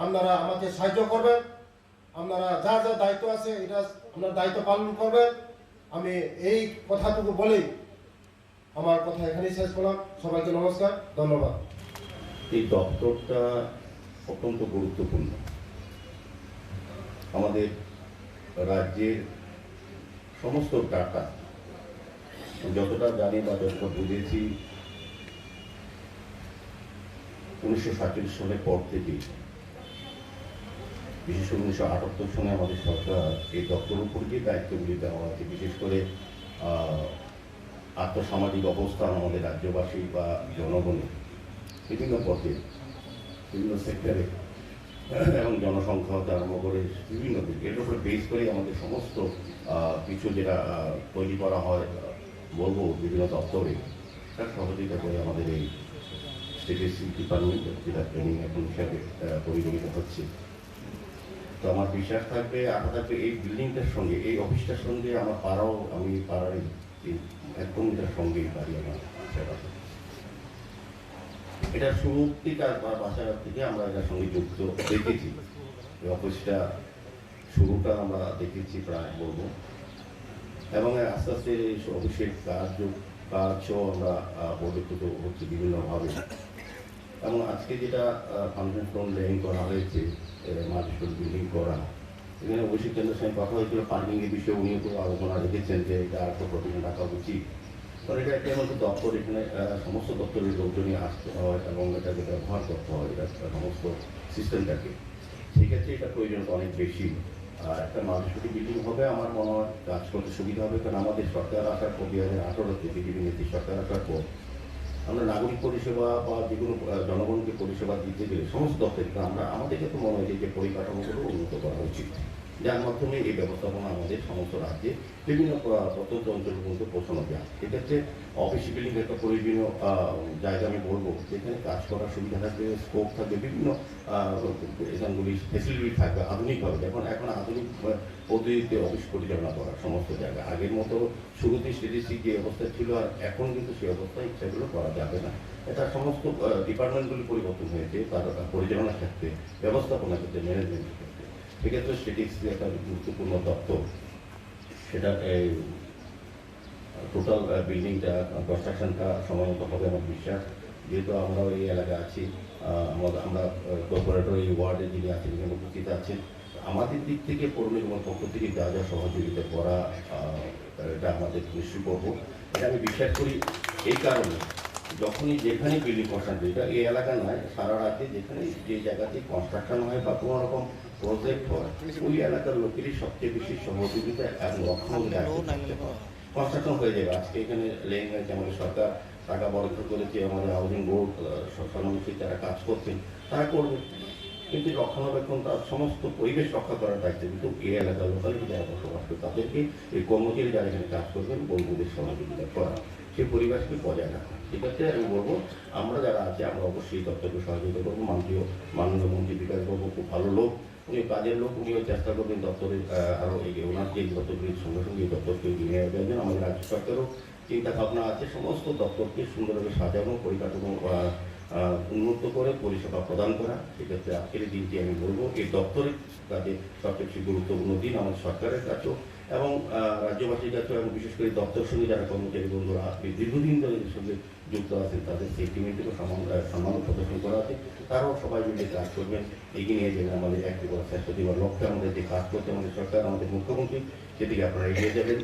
আপনারা আমাকে সাহায্য করবেন আপনারা যা যা দায়িত্ব আছে এটা আপনার দায়িত্ব পালন করবেন আমি এই কথাটুকু বলেই আমার কথা এখানেই শেষ করলাম সবাইকে নমস্কার ধন্যবাদ এই দপ্তরটা অত্যন্ত গুরুত্বপূর্ণ আমাদের রাজ্যের সমস্ত ডাটা যতটা জানি বা যতটা বুঝেছি 1947 সালের পর থেকে বিশেষ করে 1978 সালে আমাদের সরকার এই দপ্তরের উপর যে দায়িত্বগুলি দেওয়া আছে বিশেষ করে আর্থসামাজিক অবস্থান আমাদের রাজ্যবাসী বা জনগণের বিভিন্ন পথে বিভিন্ন সেক্টরে এবং জনসংখ্যা হতে আরম্ভ করে বিভিন্ন দিকে এর উপরে বেস করে আমাদের সমস্ত কিছু যেটা তৈরি করা হয় বলবো বিভিন্ন দপ্তরে তার সহযোগিতা করে আমাদের এই স্ট্যাটিস্টিক্স ডিপার্টমেন্ট যেটা ট্রেনিং এখন হিসাবে পরিগণিত হচ্ছে তো আমার বিশ্বাস থাকবে, আশা থাকবে এই বিল্ডিংটার সঙ্গে, এই অফিসটার সঙ্গে আমার পাড়াও, আমি পাড়ার একদম এটার সঙ্গেই পারি আমার আশেপাশে। এটা শুরু থেকে বা বাসা থেকে আমরা এটার সঙ্গে যুক্ত দেখেছি। এই অফিসটা শুরুটা আমরা দেখেছি প্রায় বলবো, এবং আস্তে আস্তে অফিসের কাজও আমরা পরিবর্তিত হচ্ছে বিভিন্নভাবে। এবং আজকে যেটা ফাংশন ফ্লোর লেইং করা হয়েছে, মাল্টিস্টোর বিল্ডিং করা, এখানে অবশ্যই কেন্দ্রের সঙ্গে কথা হয়েছিল পার্কিংয়ের বিষয়ে, উনিও তো আলোচনা রেখেছেন যে এটা আরেকটা প্রতিদিন রাখা উচিত। কারণ এটা একটা মতো দপ্তর, এখানে সমস্ত দপ্তরের লোকজনই আসতে হয় এবং এটাকে ব্যবহার করতে হয়, এটা সমস্ত সিস্টেমটাকে। সেক্ষেত্রে এটা প্রয়োজনটা অনেক বেশি। আর একটা মাল্টিস্টোরি বিল্ডিং হবে, আমার মনে হয় কাজ করতে সুবিধা হবে। কারণ আমাদের সরকার আসার পর 2018-তে বিজেপি নীতি সরকার আসার পর আমরা নাগরিক পরিষেবা বা যে কোনো জনগণকে পরিষেবা দিতে গেলে সমস্ত দপ্তরে আমাদেরকে তো মনে হয় যে পরিকাঠামোগুলো উন্নত করা উচিত, যার মাধ্যমে এই ব্যবস্থাপনা আমাদের সমস্ত রাজ্যে বিভিন্ন প্রত্যন্ত অঞ্চলগুলোতে পৌঁছানো যায়। সেক্ষেত্রে অফিস বিল্ডিং একটা প্রয়োজনীয় জায়গা আমি বলবো, যেখানে কাজ করার সুবিধা থাকবে, স্কোপ থাকবে, বিভিন্ন এখানগুলি ফেসিলিটি থাকবে আধুনিকভাবে। এখন আধুনিক পদ্ধতিতে অফিস পরিচালনা করার সমস্ত জায়গা, আগের মতো শুরুতে স্ট্যাটিস্টিক যে অবস্থা ছিল আর এখন কিন্তু সেই অবস্থায় সেগুলো করা যাবে না। এটা সমস্ত ডিপার্টমেন্টগুলি পরিবর্তন হয়েছে, তার পরিচালনার ক্ষেত্রে, ব্যবস্থাপনার ক্ষেত্রে, ম্যানেজমেন্টের ক্ষেত্রে। সেক্ষেত্রে স্ট্যাটিক্স একটা গুরুত্বপূর্ণ দপ্তর, সেটা টোটাল বিল্ডিংটা কনস্ট্রাকশনটা সময় মতো হবে আমার বিশ্বাস। যেহেতু আমরাও এই এলাকায় আছি, আমরা কর্পোরেটর এই ওয়ার্ডে যিনি আছেন, এখানে উপস্থিত আছেন, আমাদের দিক থেকে পৌর নিগমের পক্ষ থেকে যা যা সহযোগিতা করা, এটা আমাদের নিশ্চয় করবো। এটা আমি বিশ্বাস করি এই কারণে, যখনই যেখানে বিল্ডিং কনস্ট্রাকশন, এটা এই এলাকা নয়, সারা রাজ্যে যেখানে যে জায়গাতে কনস্ট্রাকশন হয় বা কোনো রকম প্রজেক্ট হয়, ওই এলাকার লোকেরই সবচেয়ে বেশি সহযোগিতা এবং রক্ষণাবেক্ষণ কনস্ট্রাকশন হয়ে যাবে। আজকে এখানে লেন হয়েছে, আমাদের সরকার টাকা বরাদ্দ করেছে, আমাদের হাউজিং বোর্ড সর্বমুখী যারা কাজ করছেন তারা করবে, কিন্তু রক্ষণাবেক্ষণ তার সমস্ত পরিবেশ রক্ষা করার দায়িত্ব কিন্তু এই এলাকার লোকালিটি যারা বসবাস করে তাদেরকে, এই কর্মচারী যারা এখানে কাজ করবেন, বন্ধুদের সহযোগিতা করা, সেই পরিবেশকে বজায় রাখা। সেক্ষেত্রে আমি বলবো, আমরা যারা আছি আমরা অবশ্যই দপ্তরকে সহযোগিতা করবো। মাননীয় মন্ত্রী বিকাশ বাবু খুব ভালো লোক, উনি কাজের লোক, উনিও চেষ্টা করবেন দপ্তরের আরও ওনার যে দপ্তরগুলির সঙ্গে সঙ্গে এই দপ্তরকে এগিয়ে নেওয়ার জন্য। আমাদের রাজ্য সরকারও চিন্তা ভাবনা আছে সমস্ত দপ্তরকে সুন্দরভাবে সাজানো, পরিকাঠামো উন্নত করে পরিষেবা প্রদান করা। সেক্ষেত্রে আজকের দিনটি আমি বলবো এই দপ্তরের কাজে সবচেয়ে গুরুত্বপূর্ণ দিন আমার সরকারের কাছেও এবং রাজ্যবাসীর কাছেও, এবং বিশেষ করে দপ্তর সঙ্গে যারা কর্মচারী বন্ধুরা দীর্ঘদিন ধরে এর সঙ্গে যুক্ত আছেন, তাদের সেফটিমেন্টও সম্মান প্রদর্শন করা আছে। তারাও সবাই মিলে কাজ করবেন, এগিয়ে নিয়ে যাবেন আমাদের একটি বড় চেষ্টা দেওয়ার লক্ষ্যে। আমাদের যে কাজ করছে আমাদের সরকার, আমাদের মুখ্যমন্ত্রী, সেদিকে আপনারা এগিয়ে যাবেন।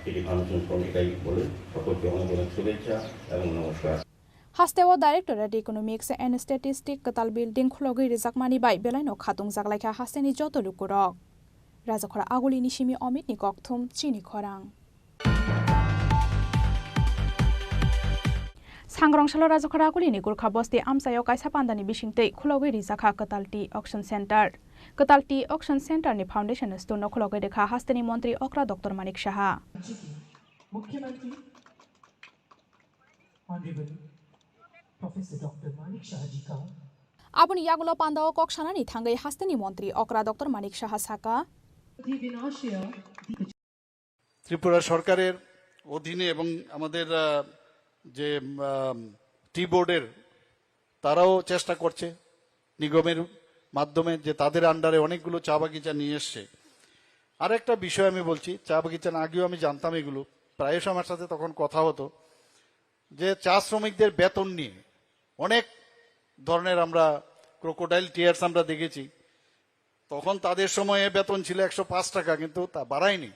এটি ফাউন্ডেশন এটাই বলে সকলকে অনেক অনেক শুভেচ্ছা এবং নমস্কার। Hastewa Directorate Economics and Statistics Katal Building Khulogui Rizakmani Bai Belaino Khatung Zaklaika Hasteni Joto Lukurok Rajakhora Aguli Nishimi Omit Nikok Thum Chini Khorang Sangrongshalo Rajakhora Aguli ni Gurkha Bosti Amsayo Kaisa Pandani Bishingtei Khulogui Rizakha Katal Tea Auction Center Katal Tea Auction Center ni Foundation Stone Khulogui Dekha Hasteni Montri Okra Dr. Manik Shaha Mukhyamantri Honorable Professor Dr. Manik Shah ji ka Abuni Yagulo Pandao Kokshanani Thangai Hasteni Montri Okra Dr. Manik Shaha Saka Tripura সরকারের অধীনে এবং আমাদের যে টি বোর্ডের তারাও চেষ্টা করছে নিগমের মাধ্যমে যে তাদের আন্ডারে অনেকগুলো চা বাগিচা নিয়ে এসছে। আরেকটা বিষয় আমি বলছি, চা বাগিচা না আগেও আমি জানতাম এগুলো, প্রায়শ আমার সাথে তখন কথা হতো যে চা শ্রমিকদের বেতন নিয়ে অনেক ধরনের আমরা ক্রোকোডাইল টিয়ার্স আমরা দেখেছি। তখন তাদের সময়ে বেতন ছিল 105 টাকা, কিন্তু তা বাড়ায়নি।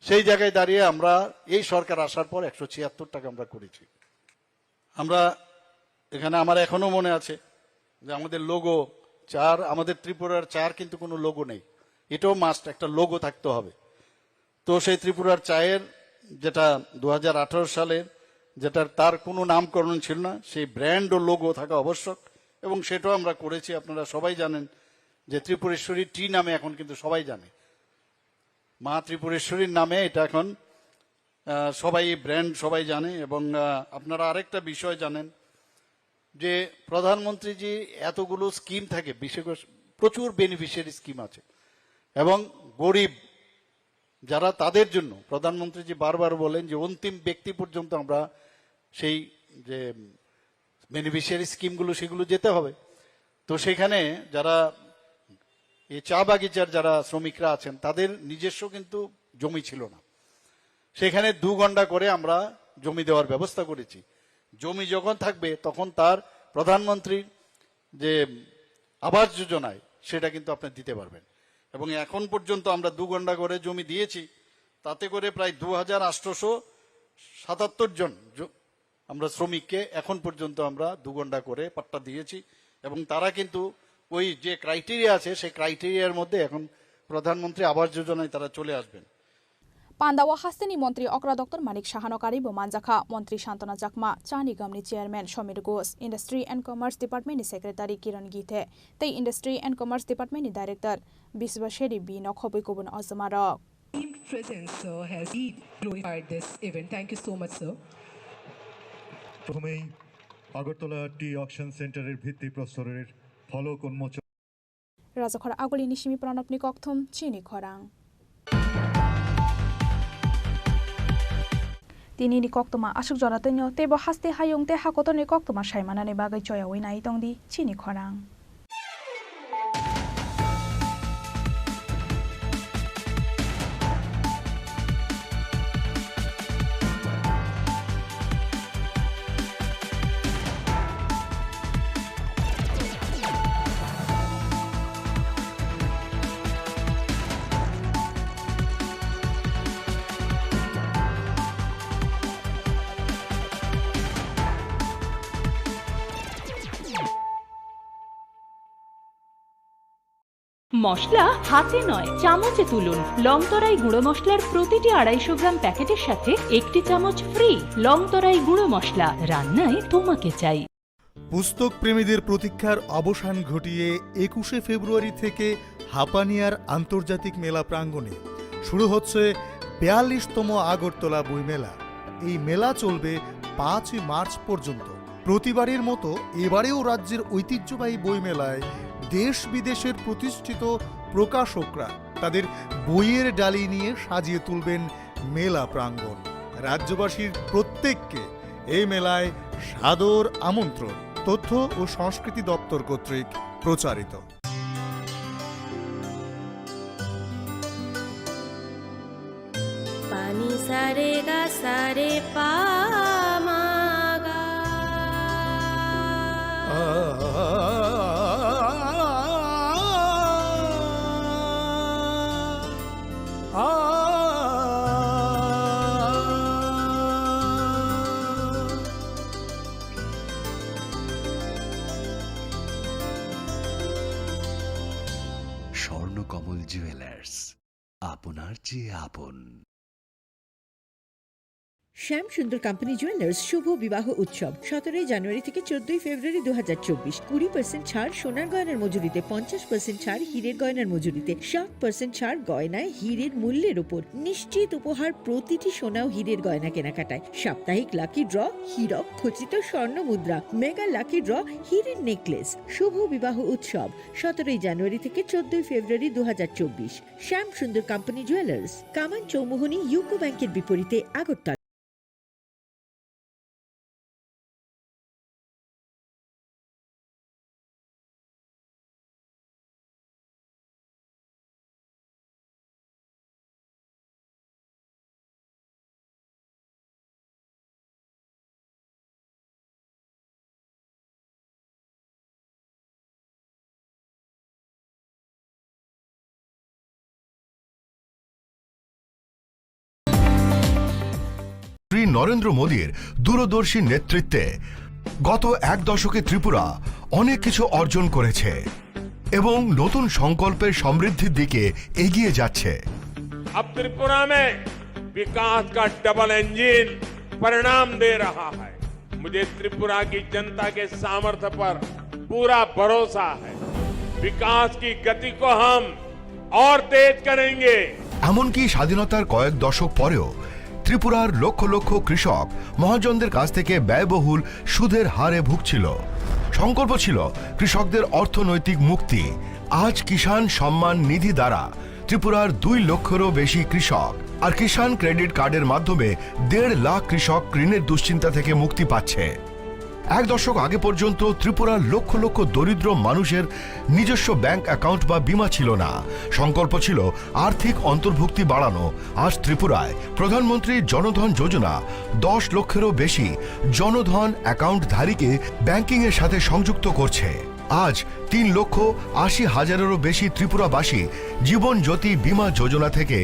সেই জায়গায় দাঁড়িয়ে আমরা এই সরকার আসার পর 176 টাকা আমরা করেছি। আমরা এখানে আমার এখনো মনে আছে যে আমাদের লোগো চার, আমাদের ত্রিপুরার চার কিন্তু কোনো লোগো নেই, এটাও মাস্ট একটা লোগো থাকতে হবে। তো সেই ত্রিপুরার চায়ের যেটা 2018 সালের যেটা তার কোনো নামকরণ ছিল না, সেই ব্র্যান্ড ও লোগো থাকা আবশ্যক এবং সেটাও আমরা করেছি। আপনারা সবাই জানেন যে ত্রিপুরেশ্বরী টি নামে এখন কিন্তু সবাই জানে, মা ত্রিপুরেশ্বরীর নামে এটা এখন সবাই ব্র্যান্ড সবাই জানে। এবং আপনারা আরেকটা বিষয় জানেন যে প্রধানমন্ত্রী যে এতগুলো স্কিম থাকে, বিশেষ প্রচুর বেনিফিশিয়ারি স্কিম আছে, এবং গরিব যারা তাদের জন্য প্রধানমন্ত্রী যে বারবার বলেন যে অন্তিম ব্যক্তি পর্যন্ত আমরা সেই যে বেনিফিশিয়ারি স্কিমগুলো সেগুলো যেতে হবে। তো সেখানে যারা এই চা বাগিচার যারা শ্রমিকরা আছেন তাদের নিজস্ব কিন্তু জমি ছিল না, সেখানে 2 ঘন্টা করে আমরা জমি দেওয়ার ব্যবস্থা করেছি। জমি যখন থাকবে তখন তার প্রধানমন্ত্রীর যে আবাস যোজনায় সেটা কিন্তু আপনি দিতে পারবেন। এবং এখন পর্যন্ত আমরা 2 ঘন্টা করে জমি দিয়েছি, তাতে করে প্রায় 2877 জন আমরা শ্রমিককে এখন পর্যন্ত আমরা 2 ঘন্টা করে পাট্টা দিয়েছি, এবং তারা কিন্তু ওই যে ক্রাইটেরিয়া আছে সেই ক্রাইটেরিয়ার মধ্যে এখন প্রধানমন্ত্রী আবাস যোজনায় তারা চলে আসবেন। পান্দাওয়া হাস্তেনি মন্ত্রী অকরা ডক্টর মানিক শাহানকারী বোমানজাখা মন্ত্রী শান্তনা চাকমা চা নিগমনি chairman Samir Ghosh industry and commerce डिपार्टमेंटनि सेक्रेटारि किरण गीथे तै इंडस्ट्री एंड कॉमर्स डिपार्टमेंटनि डायरेक्टर बिश्वशेरी बी नखबै गुबुन अजमारक presence has glorified this event. Thank you so much, sir. প্রথমেই আগরতলা টি অকশন সেন্টারের ভিত্তিপ্রস্তরের ফলক উন্মোচন। রাজাখর আগলি নিশিমি প্রণবনি ককথম চিনি খরাং তিনি ni koktoma asuk jorate nyo tebo haste hayung te hakotoni koktoma saimanani bagai choyawai nai tongdi chini khorang মশলা হাতে নয় চামচে তুলুন। লংতরাই গুঁড়ো মশলার প্রতিটি 250 গ্রাম প্যাকেটের সাথে 1টি চামচ ফ্রি। লংতরাই গুঁড়ো মশলা, রান্নায় তোমাকে চাই। পুস্তক প্রেমীদের প্রতীক্ষার অবসান ঘটিয়ে 21শে ফেব্রুয়ারি থেকে হাপানিয়ার আন্তর্জাতিক মেলা প্রাঙ্গণে শুরু হচ্ছে 42তম আগরতলা বইমেলা। এই মেলা চলবে 5 মার্চ পর্যন্ত। প্রতিবারের মতো এবারেও রাজ্যের ঐতিহ্যবাহী বইমেলায় দেশ বিদেশের প্রতিষ্ঠিত প্রকাশকরা তাদের বইয়ের ডালি নিয়ে সাজিয়ে তুলবেন মেলা প্রাঙ্গণ। রাজ্যবাসীর প্রত্যেককে এই মেলায় সাদর আমন্ত্রণ। তথ্য ও সংস্কৃতি দপ্তর কর্তৃক প্রচারিত। পানি সারে গা সারে পা মা গা স্বর্ণকমল জুয়েলার্স, আপনার চেয়ে আপন। শ্যাম সুন্দর কোম্পানি জুয়েলার্স শুভ বিবাহ উৎসব 17 জানুয়ারি থেকে 14 ফেব্রুয়ারি 2024। 20% ছাড় সোনার গয়নার মজুরিতে, 50% ছাড় হীরের গয়নার মজুরিতে, 60% ছাড় গয়নায় হীরের মূল্যের উপর। নিশ্চিত উপহার প্রতিটি সোনা ও হীরের গয়না কেনাকাটায়। সাপ্তাহিক লাকি ড্র, হীরক খচিত স্বর্ণ মুদ্রা, মেগা লাকি ড্র, হীরের নেকলেস। শুভ বিবাহ উৎসব 17 জানুয়ারি থেকে 14 ফেব্রুয়ারি 2024। শ্যাম সুন্দর কোম্পানি জুয়েলার্স, কামান চৌমুহনী ইউকো ব্যাংকের বিপরীতে, আগরতলা। শ্রী নরেন্দ্র মোদীর দূরদর্শী নেতৃত্বে গত 1 দশকে ত্রিপুরা অনেক কিছু অর্জন করেছে এবং নতুন সংকল্পের সমৃদ্ধির দিকে এগিয়ে যাচ্ছে। अब त्रिपुरा में विकास का डबल इंजन परिणाम दे रहा है। मुझे त्रिपुरा की जनता के सामर्थ्य पर पूरा भरोसा है। विकास की गति को हम और तेज करेंगे। এমনকি স্বাধীনতার কয়েক দশক পরেও ত্রিপুরার লক্ষ লক্ষ কৃষক মহাজনদের কাছ থেকে ব্যয়বহুল সুদের হারে ভুগছিল। সংকল্প ছিল কৃষকদের অর্থনৈতিক মুক্তি, আজ কিষাণ সম্মান নিধি দ্বারা ত্রিপুরার 2 লক্ষেরও বেশি কৃষক আর কিষাণ ক্রেডিট কার্ডের মাধ্যমে 1.5 লাখ কৃষক ঋণের দুশ্চিন্তা থেকে মুক্তি পাচ্ছে। 1 দশক আগে পর্যন্ত ত্রিপুরার লক্ষ লক্ষ দরিদ্র মানুষের নিজস্ব ব্যাংক অ্যাকাউন্ট বা বীমা ছিল না। সংকল্প ছিল আর্থিক অন্তর্ভুক্তি বাড়ানো। আজ ত্রিপুরায় প্রধানমন্ত্রী জনধন যোজনা 10 লক্ষেরও বেশি জনধন অ্যাকাউন্টধারীকে ব্যাংকিংয়ের সাথে সংযুক্ত করছে। আজ 3,80,000-এরও বেশি ত্রিপুরাবাসী জীবন জ্যোতি বীমা যোজনা থেকে,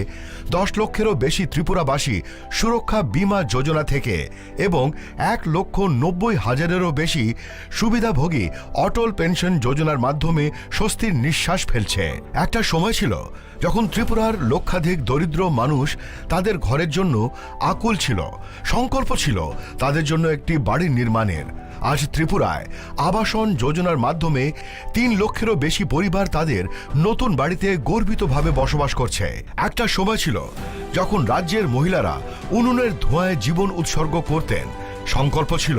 10 লক্ষেরও বেশি ত্রিপুরাবাসী সুরক্ষা বীমা যোজনা থেকে এবং 1,90,000-এরও বেশি সুবিধাভোগী অটল পেনশন যোজনার মাধ্যমে স্বস্তির নিঃশ্বাস ফেলছে। একটা সময় ছিল যখন ত্রিপুরার লক্ষাধিক দরিদ্র মানুষ তাদের ঘরের জন্য আকুল ছিল, সংকল্প ছিল তাদের জন্য একটি বাড়ি নির্মাণের। আজ ত্রিপুরায় আবাসন যোজনার মাধ্যমে 3 লক্ষেরও বেশি পরিবার তাদের নতুন বাড়িতে গর্বিতভাবে বসবাস করছে। একটা সময় ছিল যখন রাজ্যের মহিলারা উনুনের ধোঁয়ায় জীবন উৎসর্গ করতেন, সংকল্প ছিল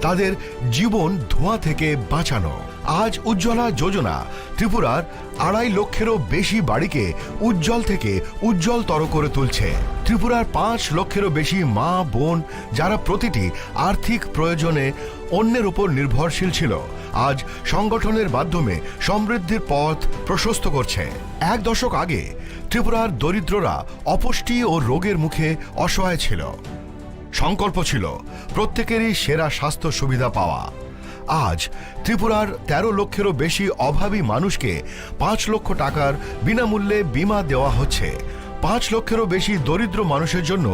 তাদের জীবন ধোঁয়া থেকে বাঁচানো। আজ উজ্জ্বলা যোজনা ত্রিপুরার 2.5 লক্ষেরও বেশি বাড়িকে উজ্জ্বল থেকে উজ্জ্বলতর করে তুলছে। ত্রিপুরার 5 লক্ষেরও বেশি মা বোন যারা প্রতিটি আর্থিক প্রয়োজনে অন্যের উপর নির্ভরশীল ছিল, আজ সংগঠনের মাধ্যমে সমৃদ্ধির পথ প্রশস্ত করছে। 1 দশক আগে ত্রিপুরার দরিদ্ররা অপুষ্টি ও রোগের মুখে অসহায় ছিল। সংকল্প ছিল প্রত্যেকেরই সেরা স্বাস্থ্য সুবিধা পাওয়া। আজ ত্রিপুরার 13 লক্ষেরও বেশি অভাবী মানুষকে 5 লক্ষ টাকার বিনামূল্যে বীমা দেওয়া হচ্ছে। 5 লক্ষেরও বেশি দরিদ্র মানুষের জন্য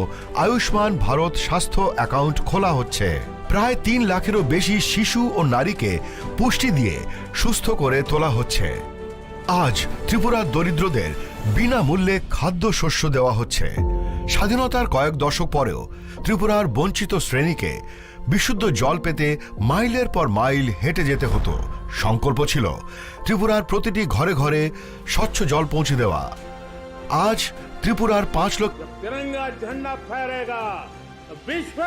আয়ুষ্মান ভারত স্বাস্থ্য অ্যাকাউন্ট খোলা হচ্ছে। প্রায় 3 লাখেরও বেশি শিশু ও নারীকে পুষ্টি দিয়ে সুস্থ করে তোলা হচ্ছে। আজ ত্রিপুরার দরিদ্রদের বিনামূল্যে খাদ্যশস্য দেওয়া হচ্ছে। স্বাধীনতার কয়েক দশক পরেও ত্রিপুরার বঞ্চিত শ্রেণীকে বিশুদ্ধ জল পেতে মাইলের পর মাইল হেঁটে যেতে হতো। সংকল্প ছিল ত্রিপুরার প্রতিটি ঘরে ঘরে স্বচ্ছ জল পৌঁছে দেওয়া। আজ ত্রিপুরার 5 লক্ষ तिरंगा झंडा फहरेगा, विश्व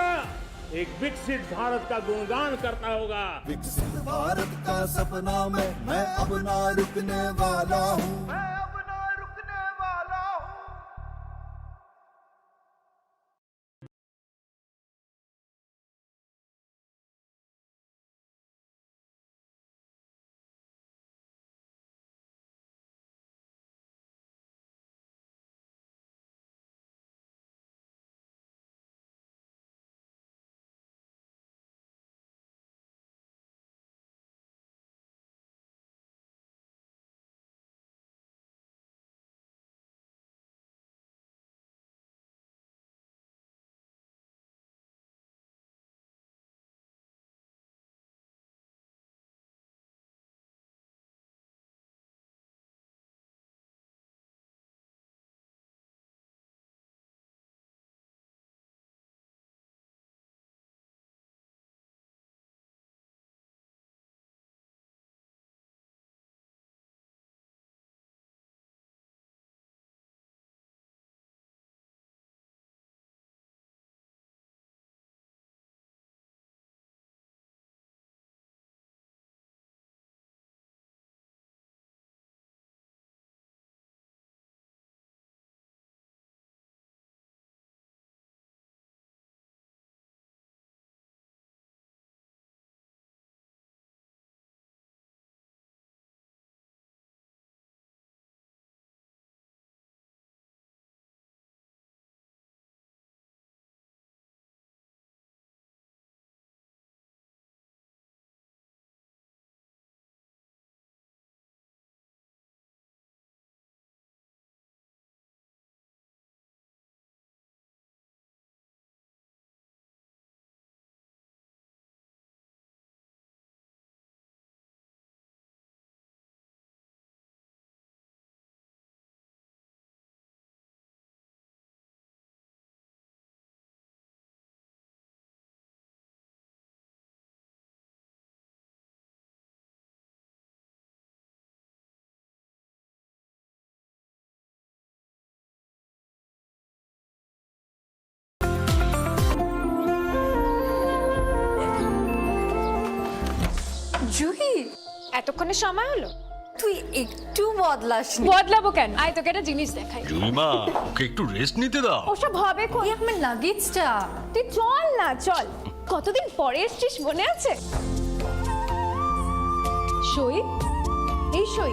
एक विकसित भारत का गुणगान करता होगा। विकसित भारत का सपना मैं अब ना रुकने वाला हूँ। জুহি, এতক্ষণে সময় হলো? তুই একটু বদলাস বদলাবো কেন? আয় তোকে একটা জিনিস দেখাই। জুইমা ওকে একটু রেস্ট নিতে দাও। ওসব হবে কোন? আমার লাগেজটা। তুই চল না, চল। কতদিন পরে এসছিস, মনে আছে? সই, এই সই।